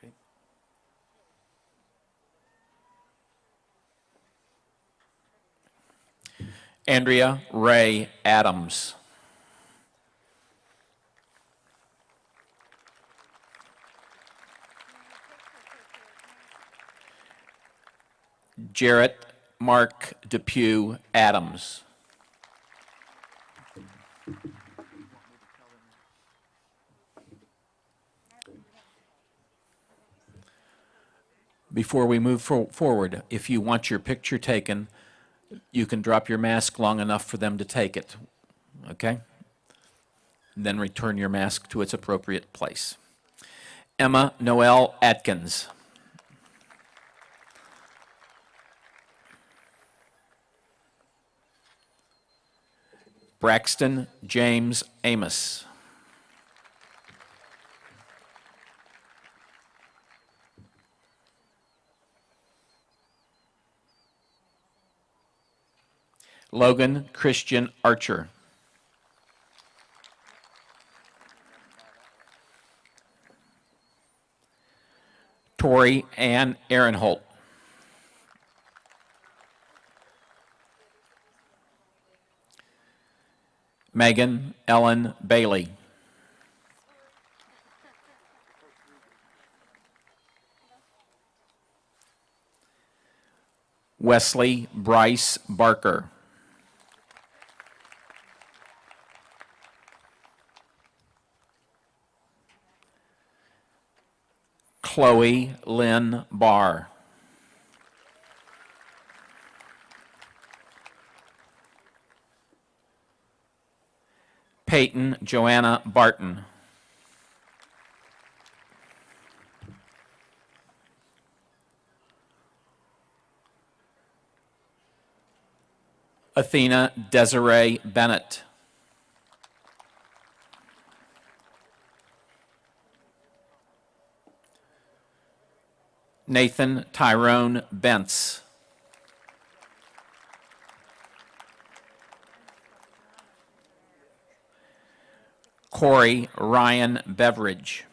Ready? Andrea Ray Adams. Jarrett Mark Depew Adams. Before we move forward, if you want your picture taken, you can drop your mask long enough for them to take it, okay? Then return your mask to its appropriate place. Emma Noel Atkins. Braxton James Amos. Logan Christian Archer. Tori Ann Ehrenholt. Megan Ellen Bailey. Wesley Bryce Barker. Chloe Lynn Barr. Peyton Joanna Barton. Athena Desiree Bennett. Nathan Tyrone Bentz. Corey Ryan Beveridge.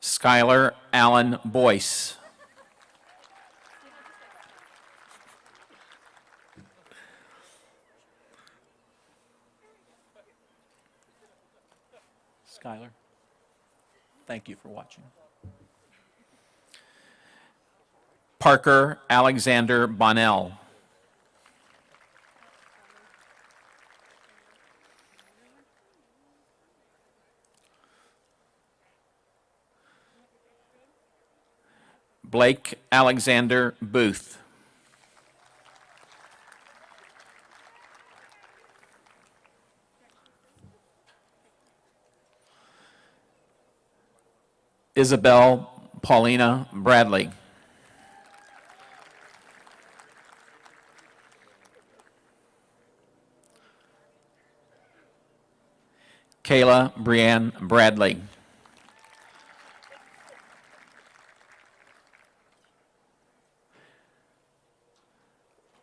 Skylar Allen Boyce. Skylar. Thank you for watching. Parker Alexander Bonnell. Blake Alexander Booth. Isabel Paulina Bradley. Kayla Brianne Bradley.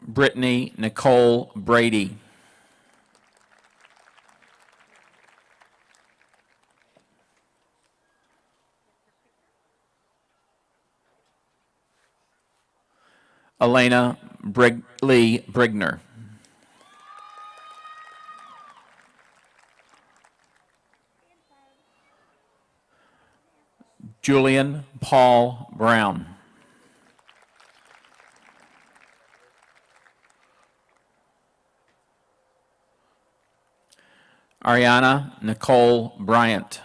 Brittany Nicole Brady. Elena Lee Brigner. Julian Paul Brown. Ariana Nicole Bryant.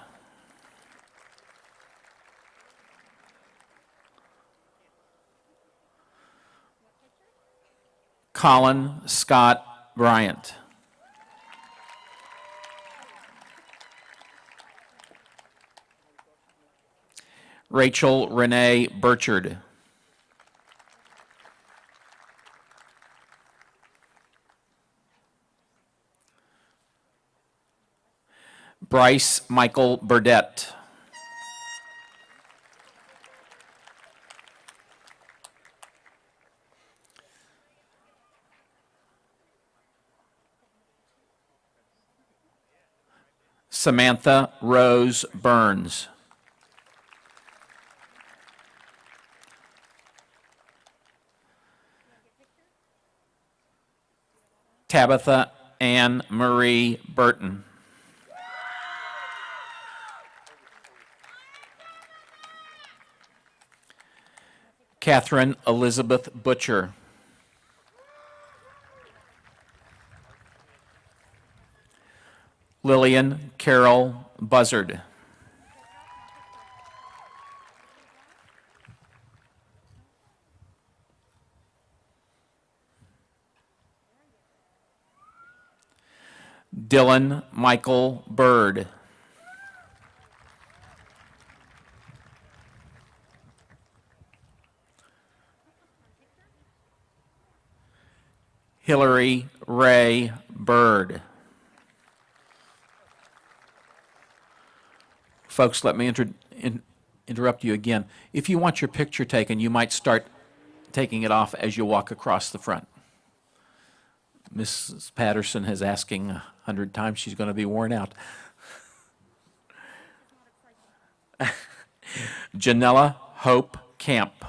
Colin Scott Bryant. Rachel Renee Burchard. Bryce Michael Burdett. Samantha Rose Burns. Tabitha Ann Marie Burton. Catherine Elizabeth Butcher. Lillian Carol Buzzard. Dylan Michael Bird. Hillary Ray Bird. Folks, let me interrupt you again. If you want your picture taken, you might start taking it off as you walk across the front. Mrs. Patterson is asking 100 times. She's going to be worn out. Janella Hope Camp.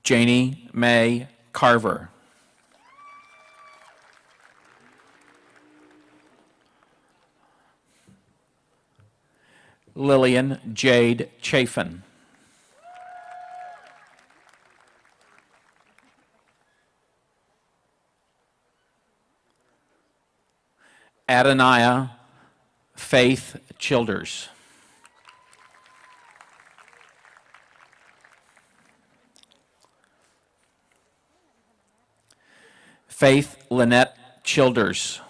Janie Mae Carver. Lillian Jade Chafin. Adoniah Faith Childers. Faith Lynette Childers.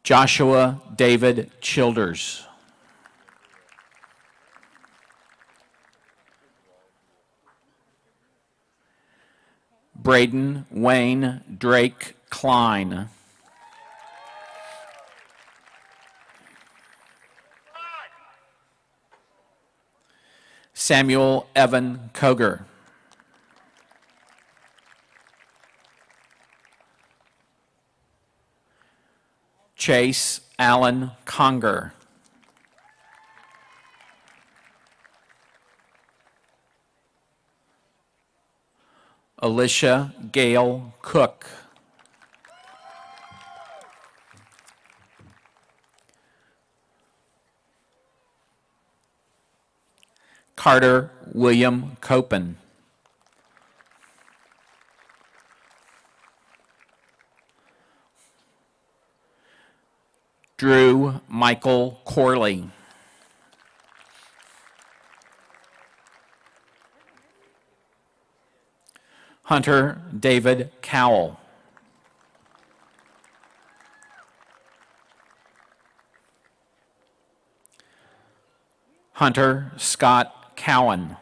Joshua David Childers. Braden Wayne Drake Klein. Samuel Evan Koger. Chase Allen Conger. Alicia Gale Cook. Carter William Copen. Drew Michael Corley. Hunter David Cowell. Hunter Scott Cowan.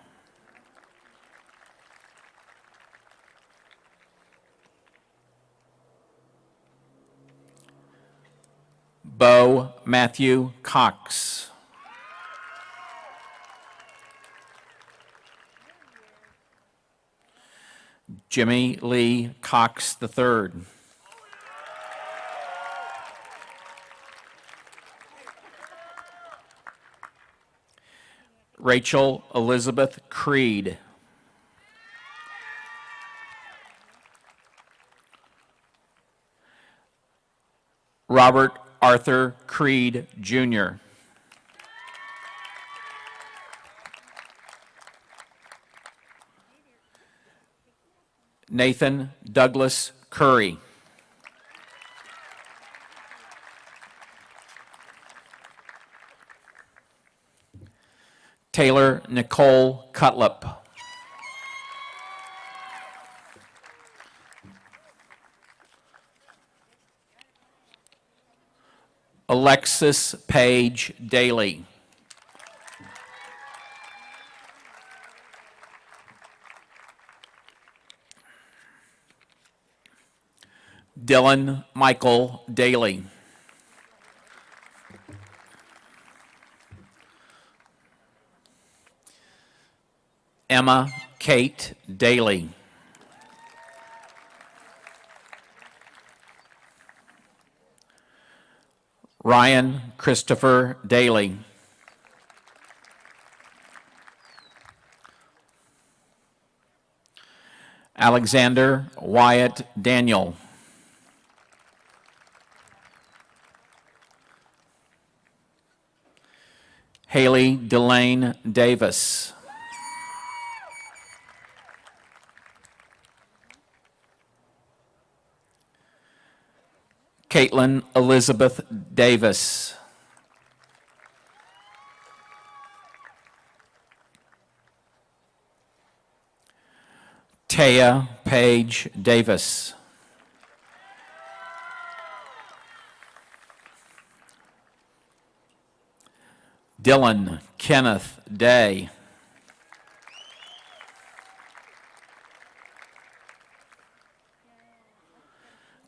Bo Matthew Cox. Jimmy Lee Cox III. Rachel Elizabeth Creed. Robert Arthur Creed, Jr. Nathan Douglas Curry. Taylor Nicole Cutlip. Alexis Page Daly. Dylan Michael Daly. Emma Kate Daly. Ryan Christopher Daly. Alexander Wyatt Daniel. Haley Delane Davis. Caitlin Elizabeth Davis. Taya Page Davis. Dylan Kenneth Day.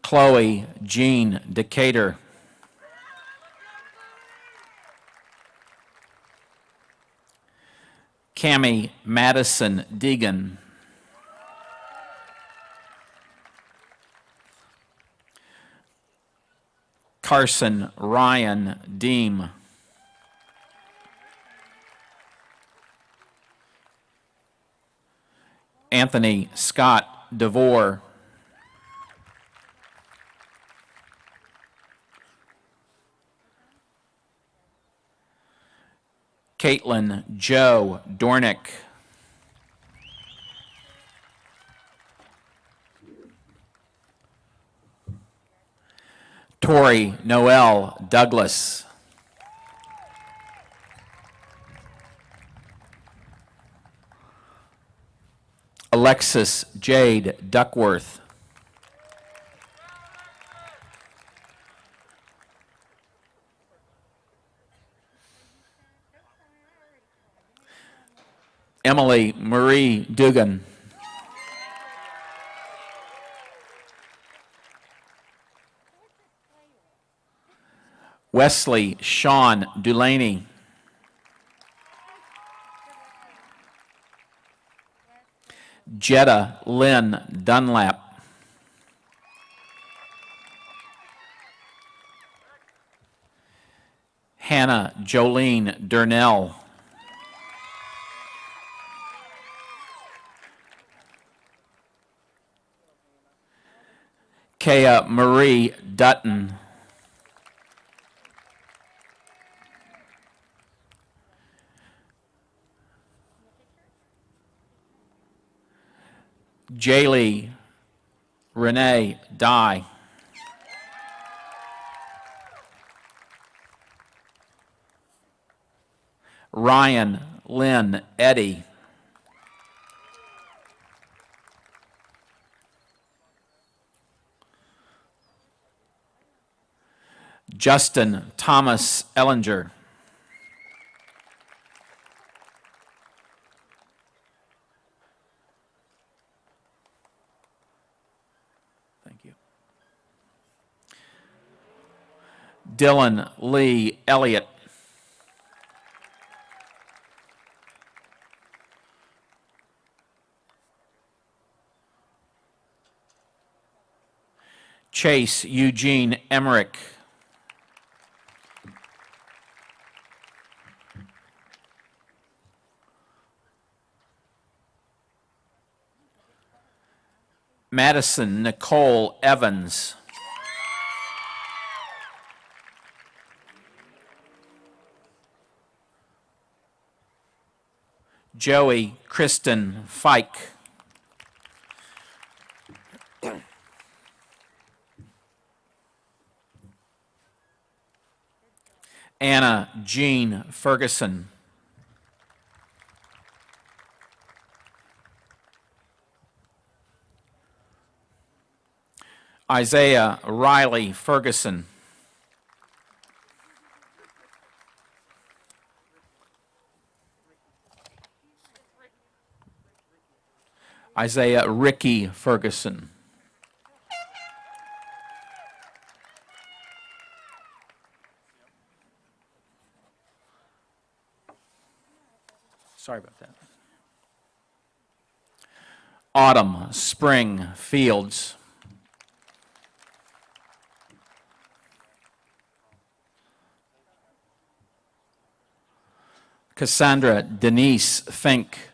Chloe Jean Decatur. Cammie Madison Deegan. Carson Ryan Deem. Anthony Scott DeVore. Caitlin Joe Dornick. Tori Noel Douglas. Alexis Jade Duckworth. Emily Marie Dugan. Wesley Sean Dulaney. Jetta Lynn Dunlap. Hannah Jolene Durnell. Kea Marie Dutton. Jaylee Renee Dye. Ryan Lynn Eddy. Justin Thomas Ellinger. Thank you. Dylan Lee Elliott. Chase Eugene Emmerich. Madison Nicole Evans. Joey Kristen Fike. Anna Jean Ferguson. Isaiah Riley Ferguson. Isaiah Ricky Ferguson. Sorry about that. Autumn Spring Fields. Cassandra Denise Fink.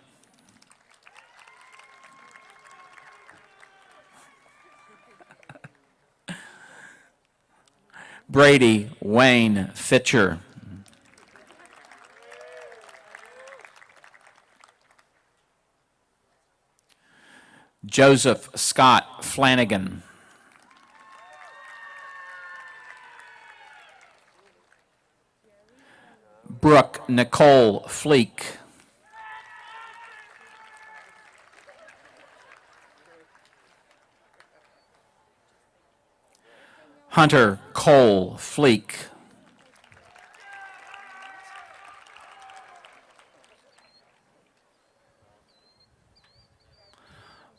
Brady Wayne Fitcher. Joseph Scott Flanagan. Brooke Nicole Fleek. Hunter Cole Fleek.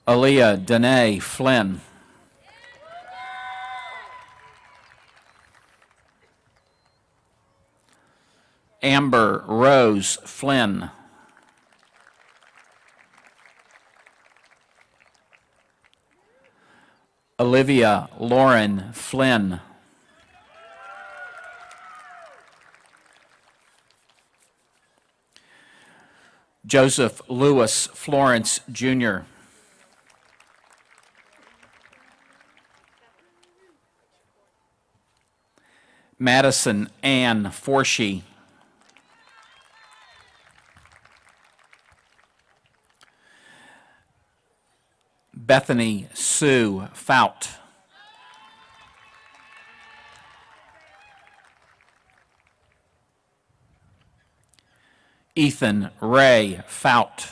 Aaliyah Danae Flynn. Amber Rose Flynn. Olivia Lauren Flynn. Joseph Lewis Florence Jr. Madison Ann Forshee. Bethany Sue Fout. Ethan Ray Fout.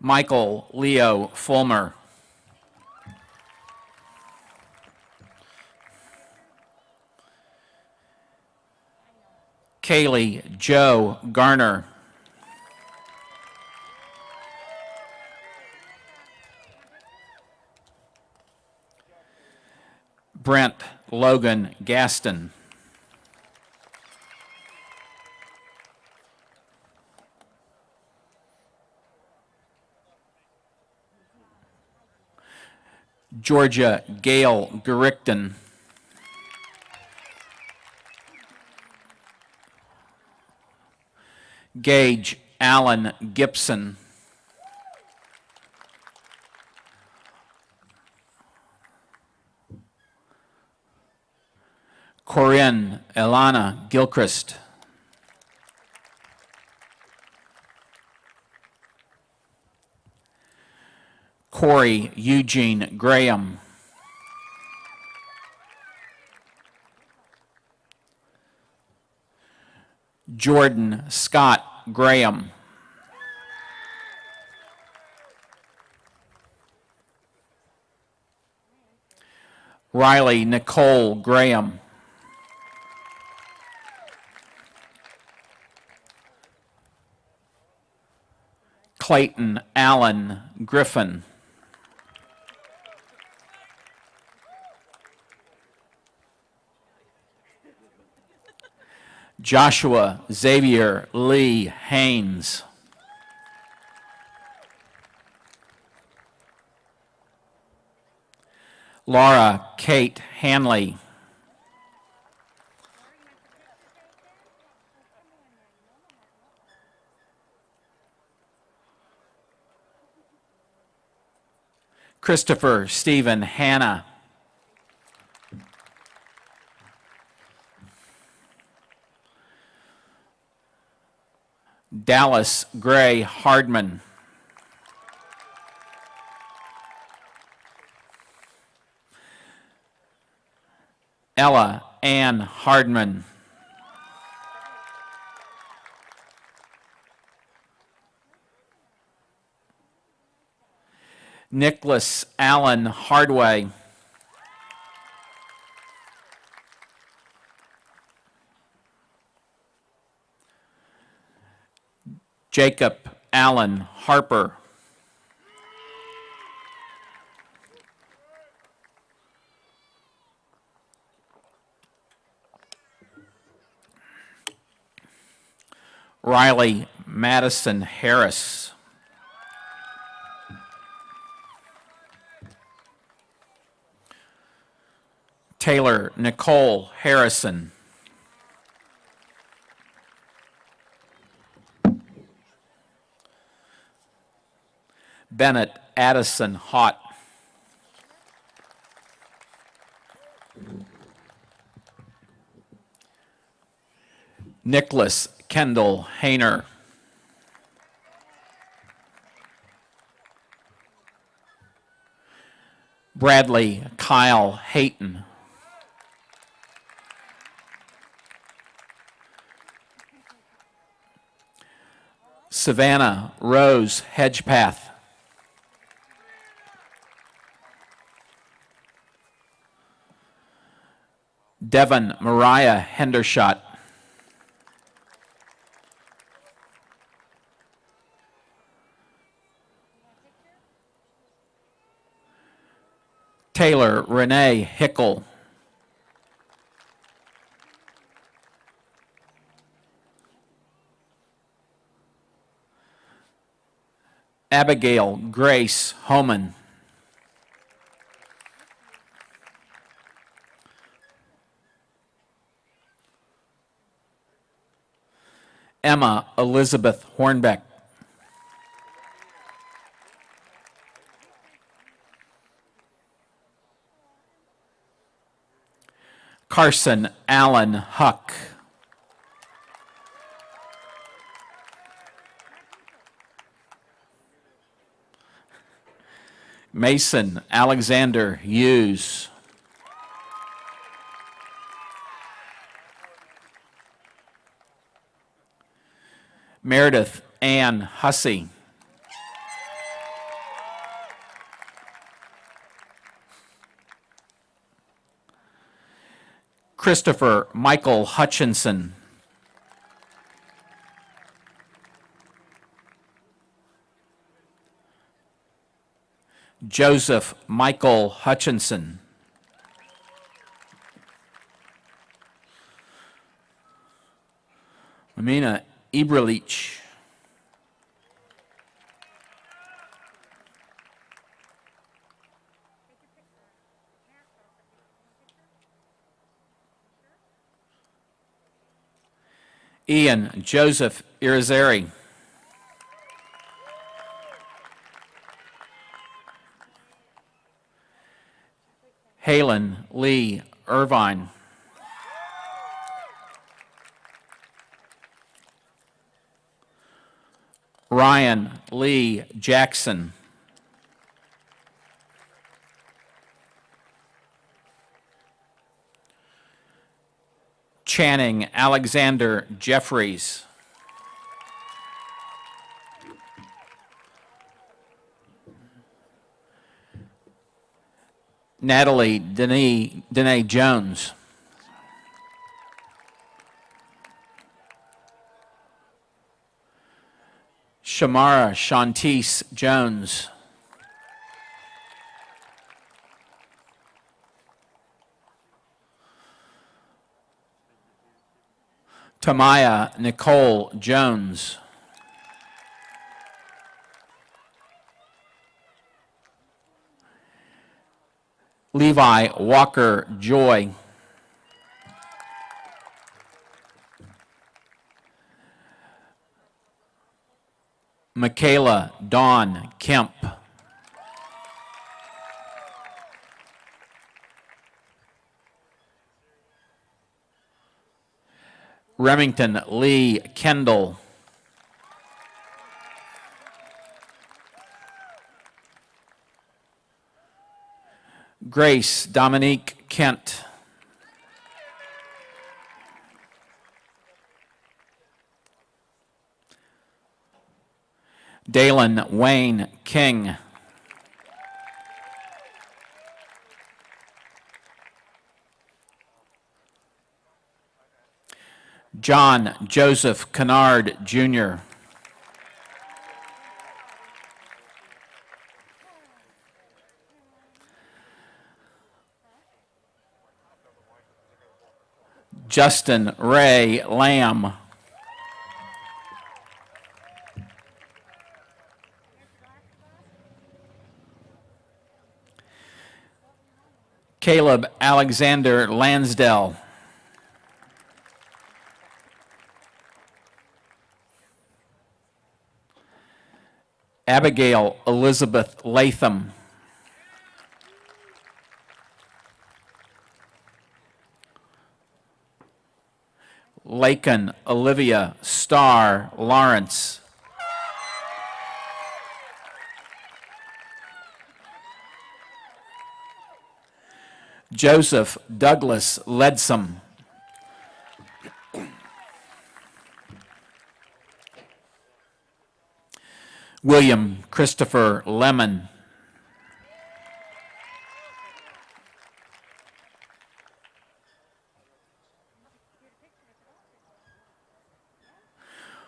Michael Leo Fulmer. Kaylee Joe Garner. Brent Logan Gaston. Georgia Gail Gerichten. Gage Allen Gibson. Corinne Elana Gilchrist. Corey Eugene Graham. Jordan Scott Graham. Riley Nicole Graham. Clayton Allen Griffin. Joshua Xavier Lee Haynes. Laura Kate Hanley. Christopher Stephen Hanna. Dallas Gray Hardman. Ella Ann Hardman. Nicholas Allen Hardway. Jacob Allen Harper. Riley Madison Harris. Taylor Nicole Harrison. Bennett Addison Hott. Nicholas Kendall Hayner. Bradley Kyle Hayton. Savannah Rose Hedgepath. Devon Mariah Hendershot. Taylor Renee Hickle. Abigail Grace Homan. Emma Elizabeth Hornbeck. Carson Allen Huck. Mason Alexander Hughes. Meredith Ann Hussey. Christopher Michael Hutchinson. Joseph Michael Hutchinson. Amina Ibralich. Ian Joseph Irizarry. Halen Lee Irvine. Ryan Lee Jackson. Channing Alexander Jeffries. Natalie Danae Jones. Shamara Shantice Jones. Tamaya Nicole Jones. Levi Walker Joy. Michaela Dawn Kemp. Remington Lee Kendall. Grace Dominique Kent. Dalen Wayne King. John Joseph Kennard, Jr. Justin Ray Lamb. Caleb Alexander Lansdell. Abigail Elizabeth Latham. Laken Olivia Starr Lawrence. Joseph Douglas Ledsome. William Christopher Lemon.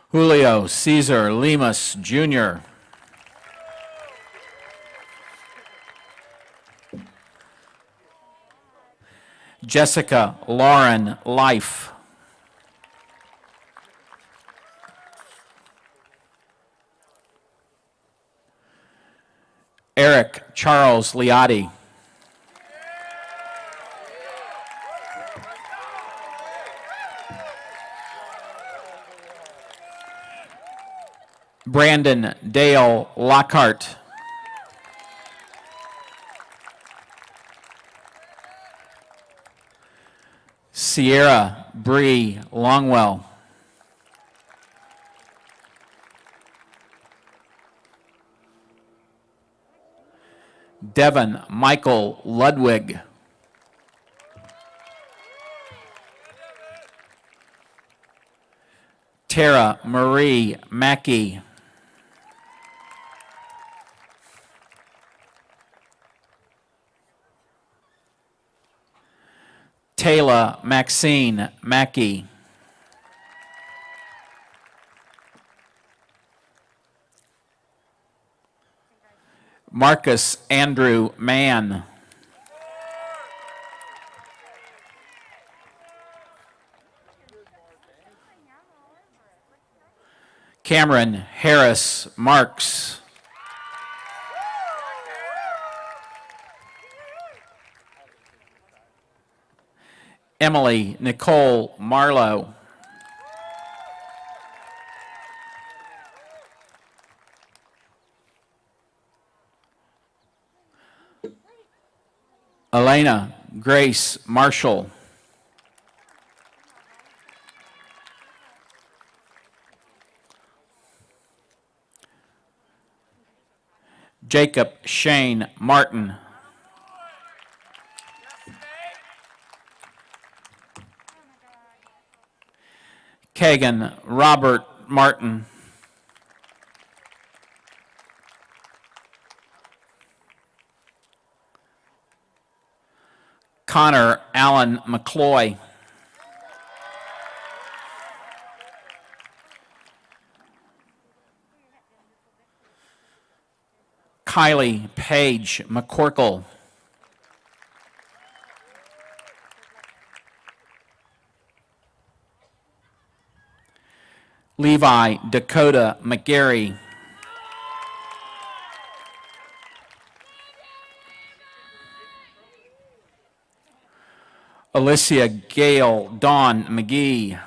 Julio Cesar Lemus, Jr. Jessica Lauren Life. Eric Charles Liotti. Brandon Dale Lockhart. Sierra Bree Longwell. Devin Michael Ludwig. Tara Marie Mackey. Taylor Maxine Mackey. Marcus Andrew Mann. Cameron Harris Marks. Emily Nicole Marlowe. Elena Grace Marshall. Jacob Shane Martin. Kagan Robert Martin. Connor Allen McCloy. Kylie Page McCorkle. Levi Dakota McGarry. Alicia Gail Dawn McGee.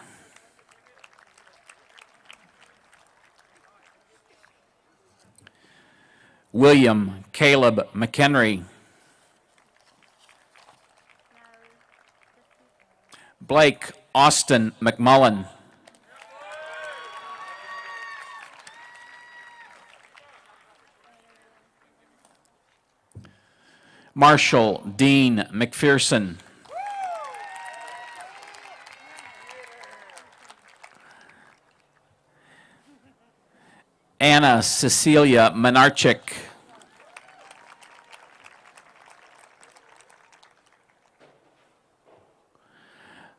William Caleb McHenry. Blake Austin McMullen. Marshall Dean McPherson. Anna Cecilia Menarchik.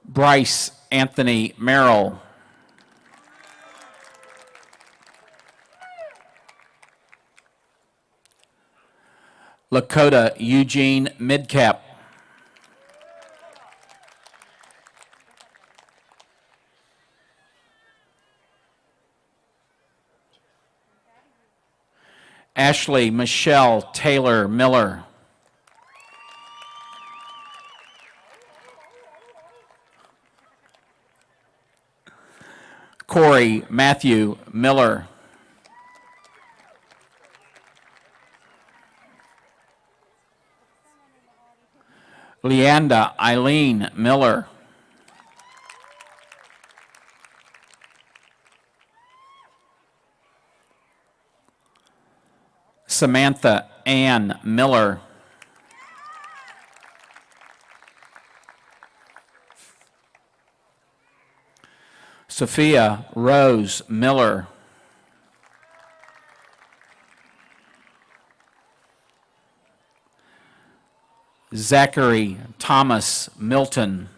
Bryce Anthony Merrill. Lakota Eugene Midcap. Ashley Michelle Taylor Miller. Corey Matthew Miller. Leanda Eileen Miller. Samantha Ann Miller. Sophia Rose Miller. Zachary Thomas Milton.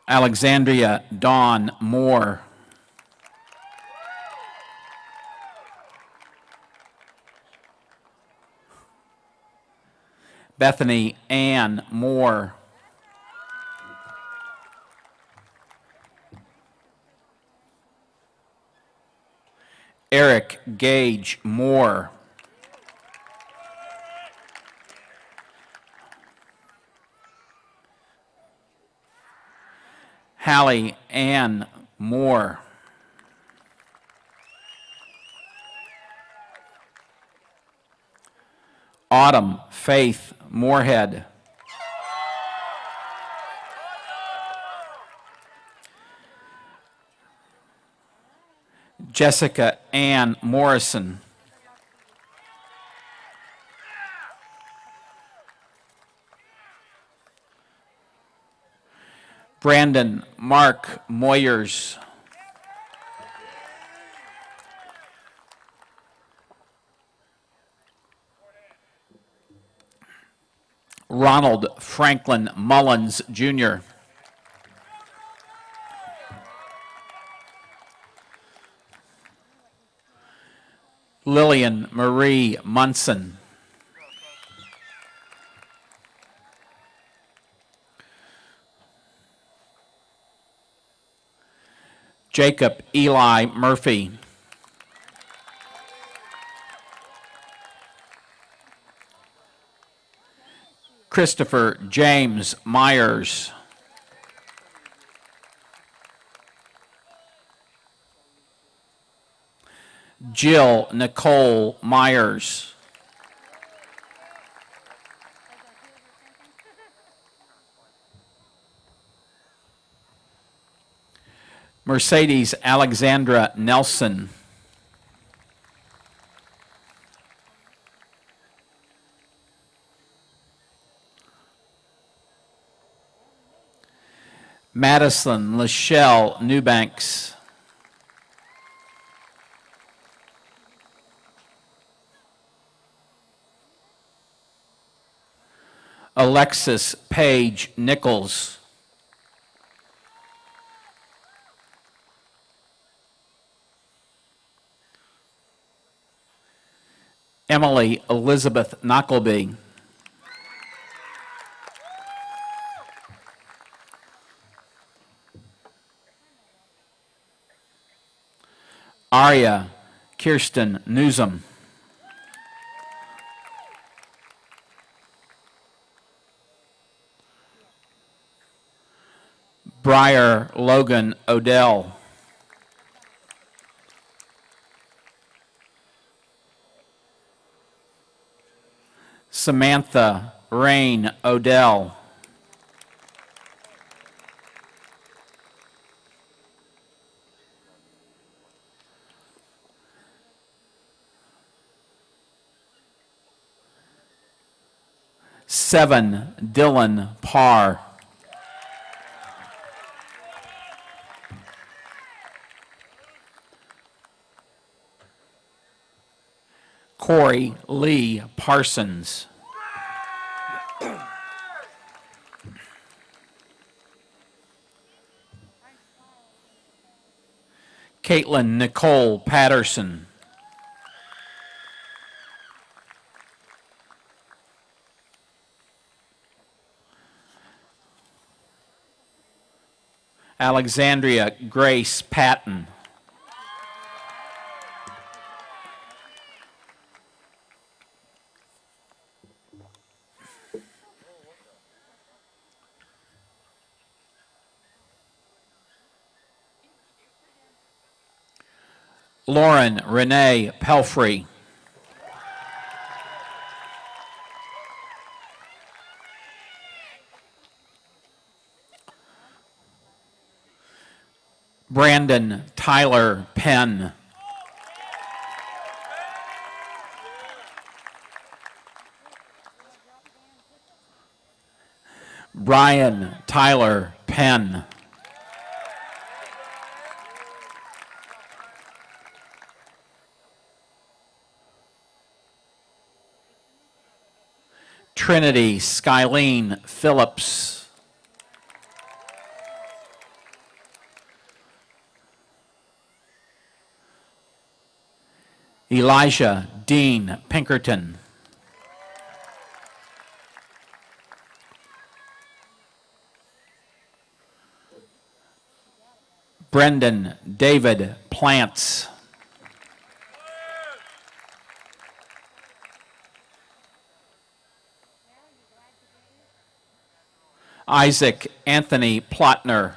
Alexandria Dawn Moore. Bethany Ann Moore. Eric Gage Moore. Hallie Ann Moore. Autumn Faith Moorhead. Jessica Ann Morrison. Brandon Mark Moyers. Ronald Franklin Mullins, Jr. Lillian Marie Munson. Jacob Eli Murphy. Christopher James Myers. Jill Nicole Myers. Mercedes Alexandra Nelson. Madison Lachelle Newbanks. Alexis Paige Nichols. Emily Elizabeth Knockleby. Aria Kirsten Newsom. Briar Logan Odell. Samantha Rain Odell. Seven Dylan Parr. Corey Lee Parsons. Caitlin Nicole Patterson. Alexandria Grace Patton. Lauren Renee Pelfrey. Brandon Tyler Penn. Brian Tyler Penn. Trinity Skylene Phillips. Elijah Dean Pinkerton. Brendan David Plants. Isaac Anthony Plotner.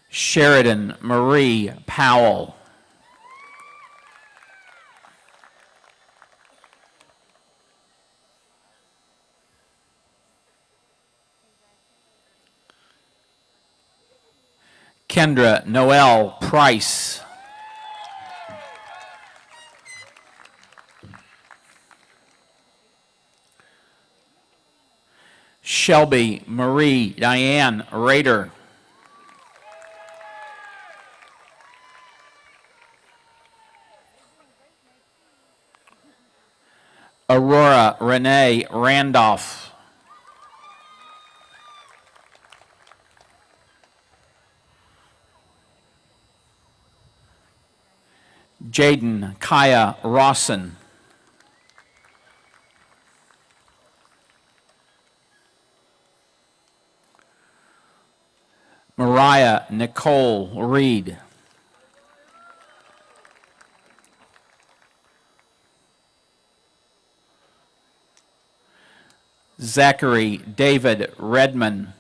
Sheridan Marie Powell. Kendra Noel Price. Shelby Marie Diane Rader. Aurora Renee Randolph. Jaden Kaya Rawson. Mariah Nicole Reed. Zachary David Redman.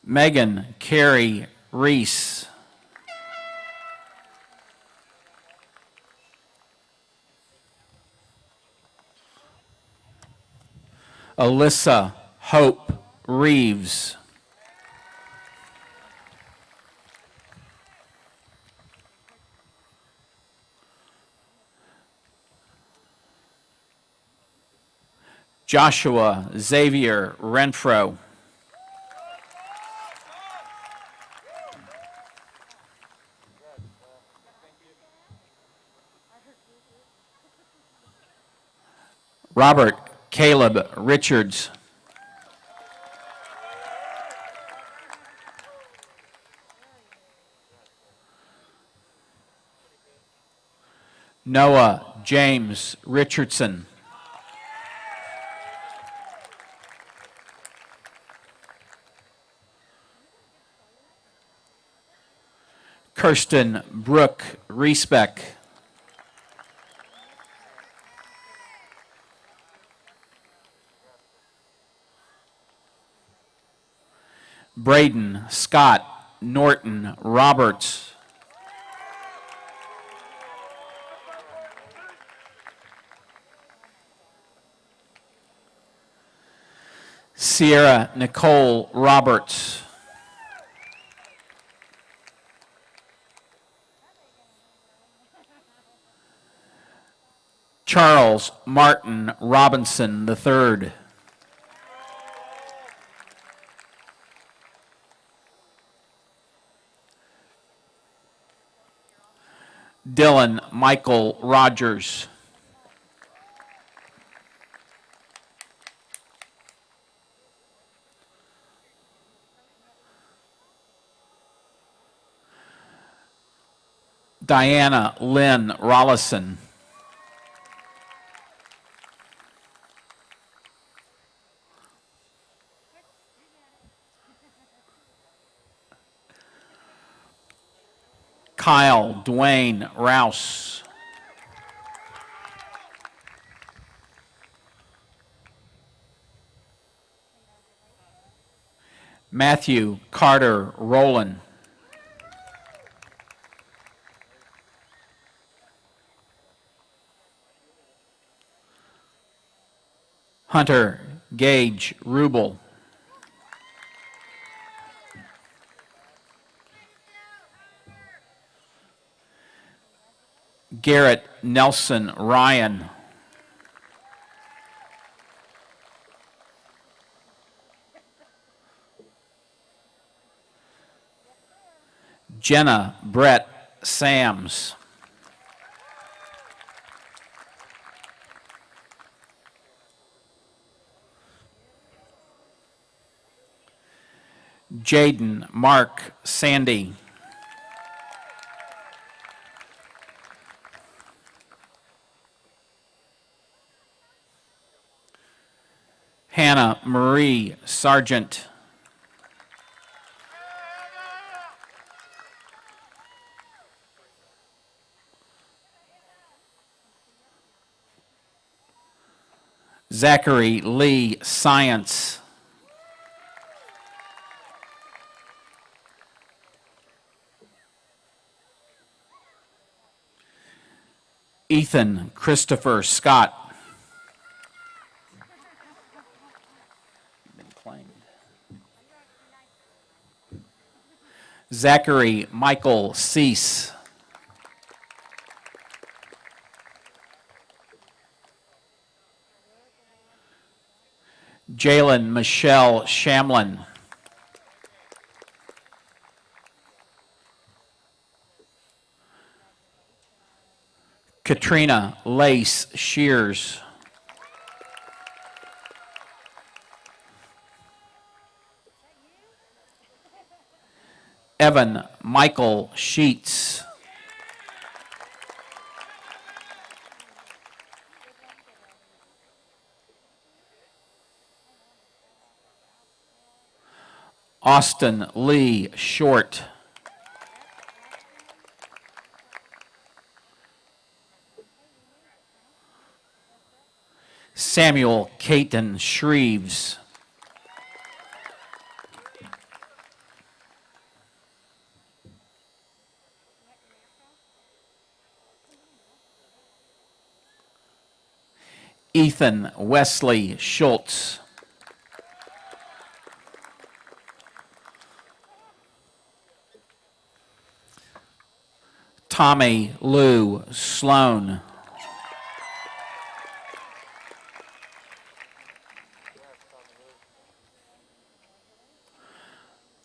Megan Carey Reese. Alyssa Hope Reeves. Joshua Xavier Renfro. Robert Caleb Richards. Noah James Richardson. Kirsten Brooke Reesbeck. Braden Scott Norton Roberts. Sierra Nicole Roberts. Charles Martin Robinson III. Dylan Michael Rogers. Diana Lynn Rollison. Kyle Dwayne Rouse. Matthew Carter Rowland. Hunter Gage Rubel. Garrett Nelson Ryan. Jenna Brett Sams. Jaden Mark Sandy. Hannah Marie Sargent. Zachary Lee Science. Ethan Christopher Scott. Zachary Michael Cease. Jalen Michelle Shamlin. Katrina Lace Shears. Evan Michael Sheets. Austin Lee Short. Samuel Caton Shreves. Ethan Wesley Schultz. Tommy Lou Sloan.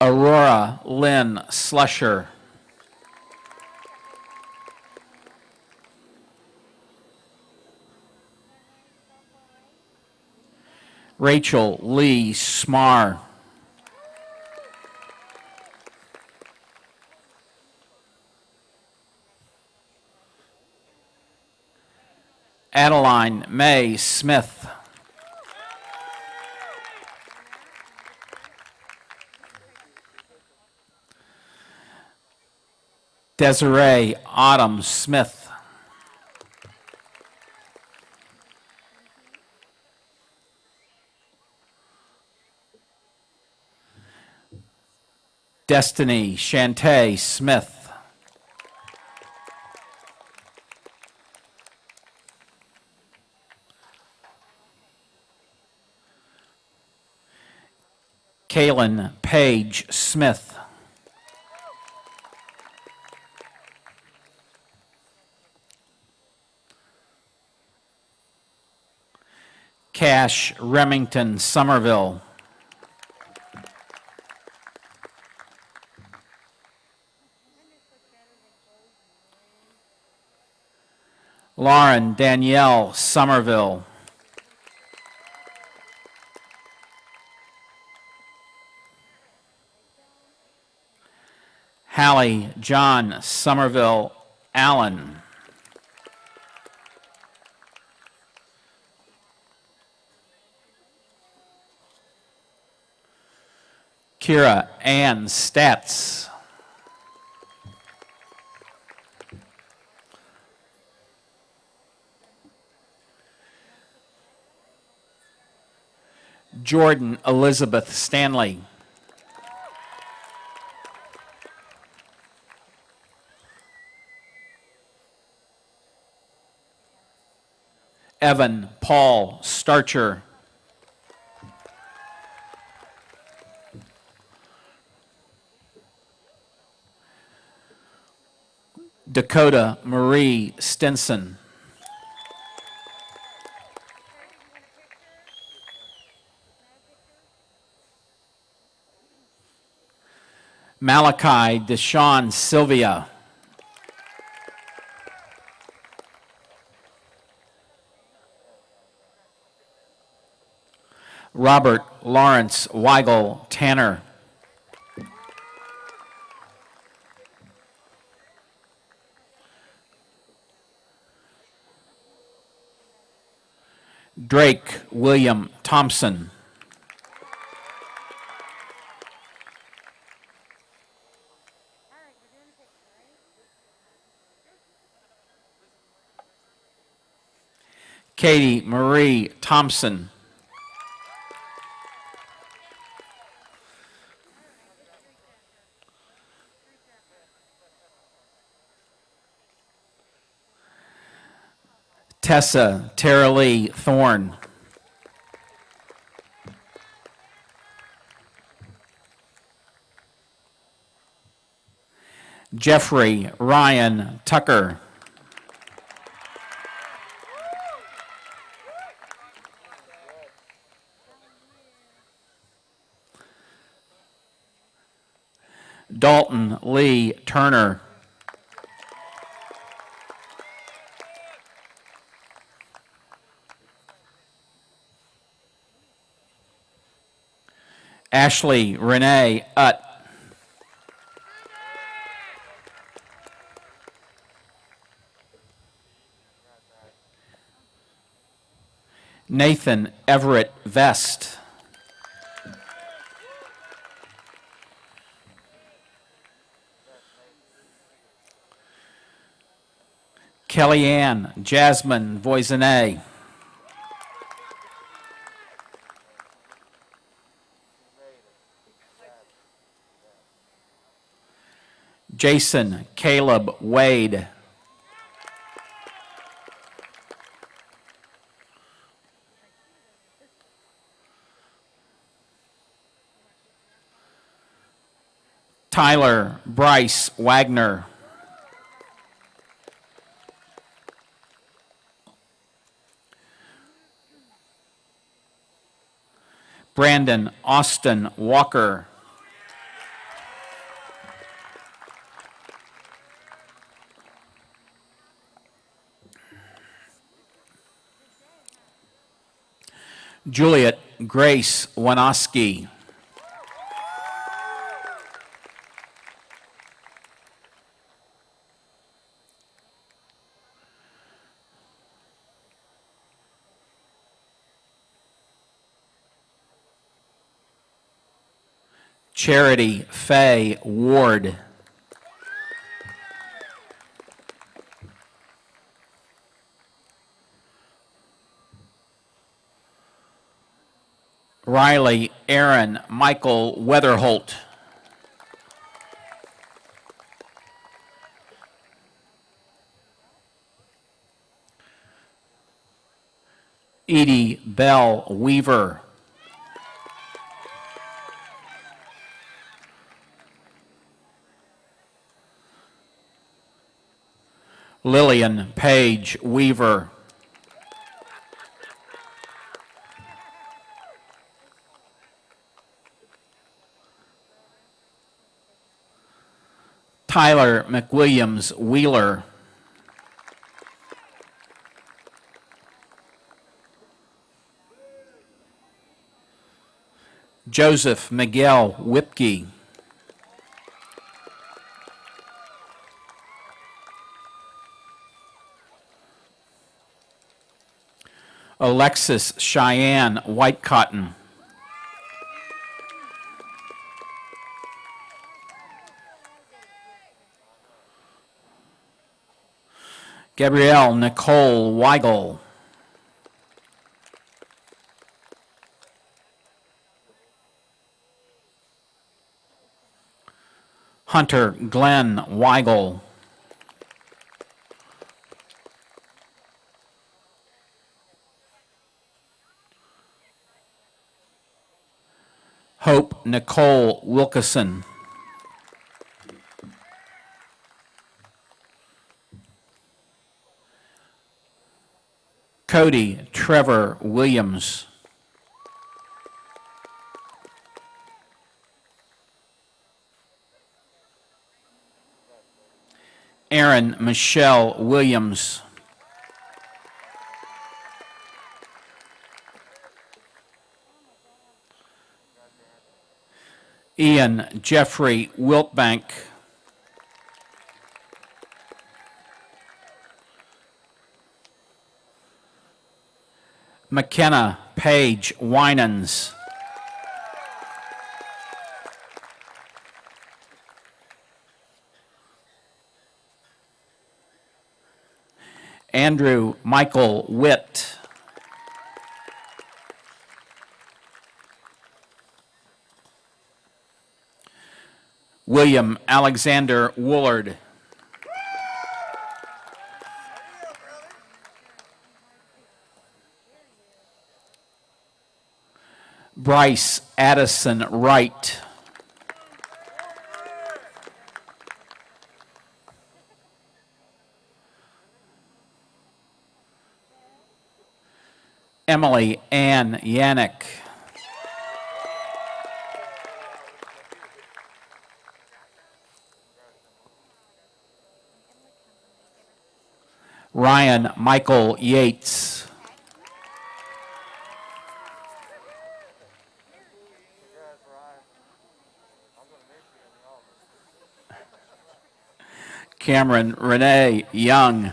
Aurora Lynn Slusher. Rachel Lee Smar. Adeline May Smith. Desiree Autumn Smith. Destiny Shantae Smith. Kaylin Page Smith. Cash Remington Somerville. Lauren Danielle Somerville. Hallie John Somerville Allen. Kira Ann Statz. Jordan Elizabeth Stanley. Evan Paul Starcher. Dakota Marie Stinson. Malachi Deshawn Sylvia. Robert Lawrence Weigel Tanner. Drake William Thompson. Katie Marie Thompson. Tessa Tara Lee Thorne. Jeffrey Ryan Tucker. Dalton Lee Turner. Ashley Renee Utt. Nathan Everett Vest. Kellyanne Jasmine Voisinay. Jason Caleb Wade. Tyler Bryce Wagner. Brandon Austin Walker. Juliet Grace Wanoski. Charity Faye Ward. Riley Aaron Michael Weatherholt. Edie Bell Weaver. Lillian Page Weaver. Tyler McWilliams Wheeler. Joseph Miguel Whipke. Alexis Cheyenne Whitecotton. Gabrielle Nicole Weigel. Hunter Glenn Weigel. Hope Nicole Wilkeson. Cody Trevor Williams. Aaron Michelle Williams. Ian Jeffrey Wiltbank. McKenna Page Winans. Andrew Michael Witt. William Alexander Woolard. Bryce Addison Wright. Emily Ann Yannick. Ryan Michael Yates. Cameron Renee Young.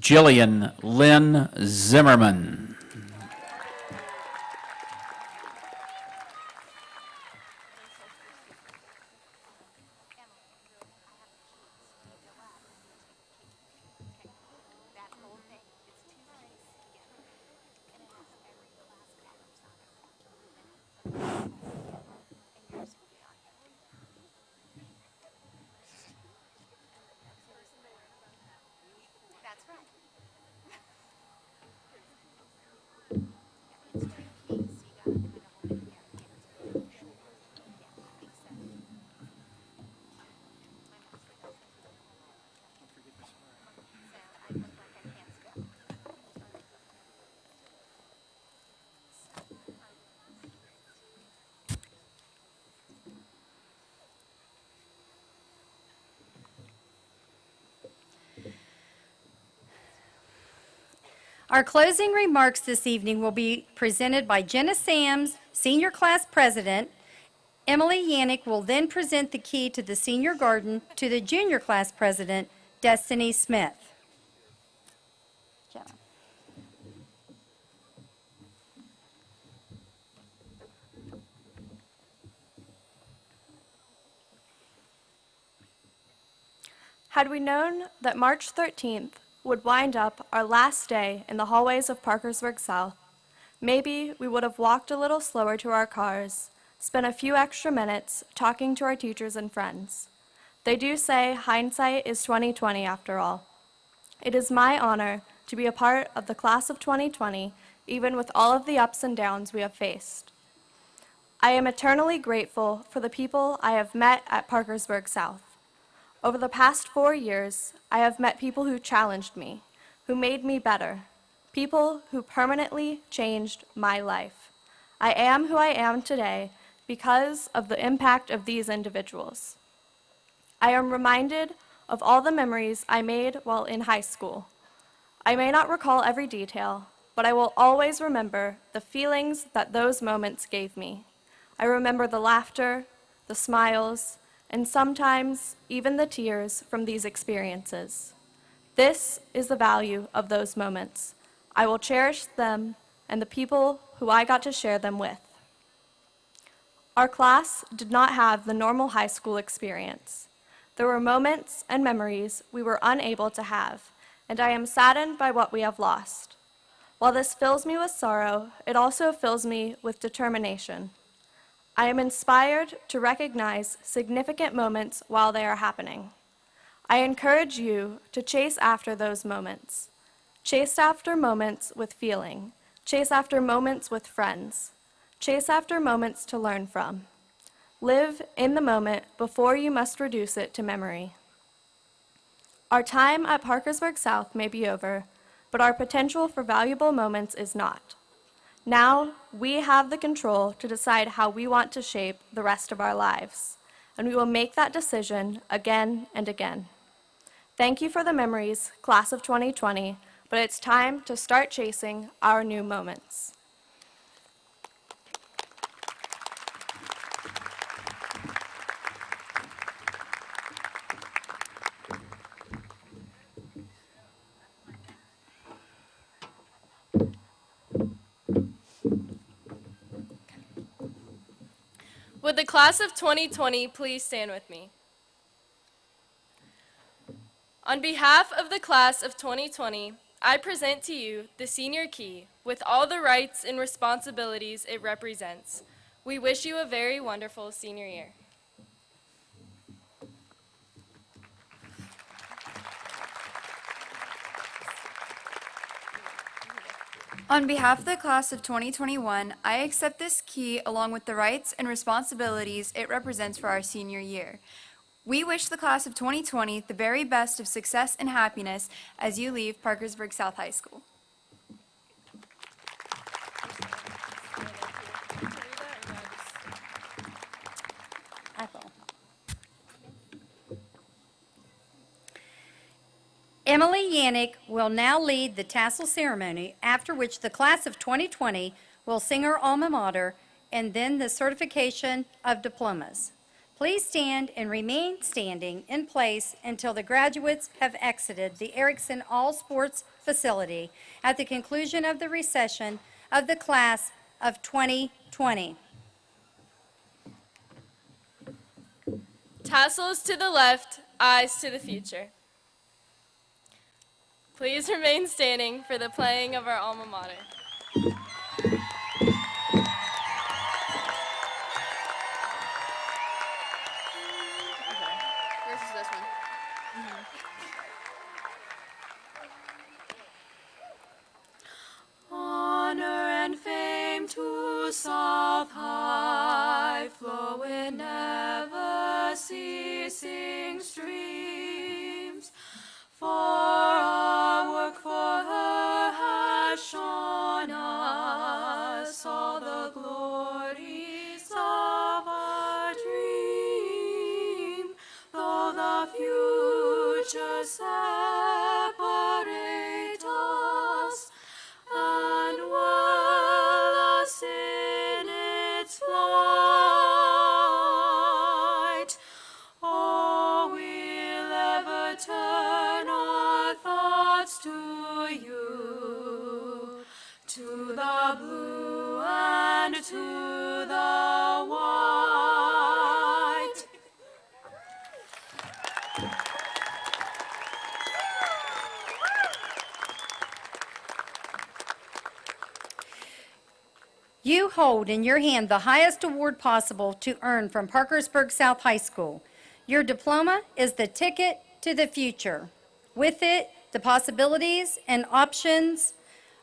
Jillian Lynn Zimmerman. Our closing remarks this evening will be presented by Jenna Sams, Senior Class President. Emily Yannick will then present the key to the Senior Garden to the Junior Class President, Destiny Smith. Jenna. Had we known that March 13th would wind up our last day in the hallways of Parkersburg South, maybe we would have walked a little slower to our cars, spent a few extra minutes talking to our teachers and friends. They do say hindsight is 20/20 after all. It is my honor to be a part of the class of 2020, even with all of the ups and downs we have faced. I am eternally grateful for the people I have met at Parkersburg South. Over the past 4 years, I have met people who challenged me, who made me better, people who permanently changed my life. I am who I am today because of the impact of these individuals. I am reminded of all the memories I made while in high school. I may not recall every detail, but I will always remember the feelings that those moments gave me. I remember the laughter, the smiles, and sometimes even the tears from these experiences. This is the value of those moments. I will cherish them and the people who I got to share them with. Our class did not have the normal high school experience. There were moments and memories we were unable to have, and I am saddened by what we have lost. While this fills me with sorrow, it also fills me with determination. I am inspired to recognize significant moments while they are happening. I encourage you to chase after those moments. Chase after moments with feeling. Chase after moments with friends. Chase after moments to learn from. Live in the moment before you must reduce it to memory. Our time at Parkersburg South may be over, but our potential for valuable moments is not. Now, we have the control to decide how we want to shape the rest of our lives, and we will make that decision again and again. Thank you for the memories, class of 2020, but it's time to start chasing our new moments. Would the class of 2020 please stand with me? On behalf of the class of 2020, I present to you the senior key with all the rights and responsibilities it represents. We wish you a very wonderful senior year. On behalf of the class of 2021, I accept this key along with the rights and responsibilities it represents for our senior year. We wish the class of 2020 the very best of success and happiness as you leave Parkersburg South High School. Emily Yannick will now lead the tassel ceremony, after which the class of 2020 will sing her alma mater and then the certification of diplomas. Please stand and remain standing in place until the graduates have exited the Erickson All Sports Facility at the conclusion of the recession of the class of 2020. Tassels to the left, eyes to the future. Please remain standing for the playing of our alma mater. Yours is this one. Honor and fame to South High, flow in never ceasing streams. For our work for her has shown us all the glories of our dream. Though the future separate us, turn our thoughts to you, to the blue and to the white. You hold in your hand the highest award possible to earn from Parkersburg South High School. Your diploma is the ticket to the future. With it, the possibilities and options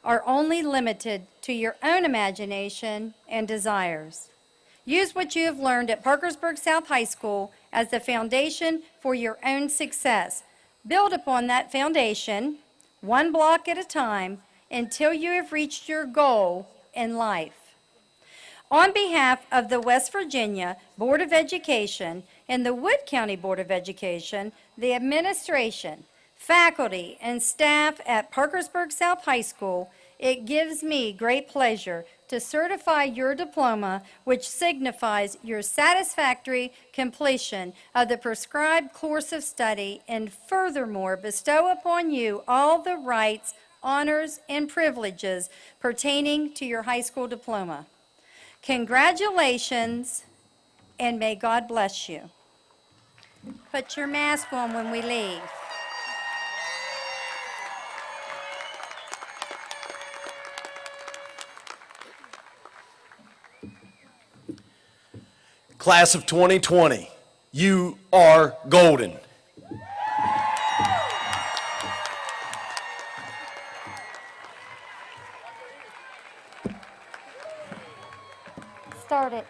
are only limited to your own imagination and desires. Use what you have learned at Parkersburg South High School as the foundation for your own success. Build upon that foundation, one block at a time, until you have reached your goal in life. On behalf of the West Virginia Board of Education and the Wood County Board of Education, the administration, faculty, and staff at Parkersburg South High School, it gives me great pleasure to certify your diploma, which signifies your satisfactory completion of the prescribed course of study, and furthermore bestow upon you all the rights, honors, and privileges pertaining to your high school diploma. Congratulations, and may God bless you. Put your mask on when we leave. Class of 2020, you are golden. Start it.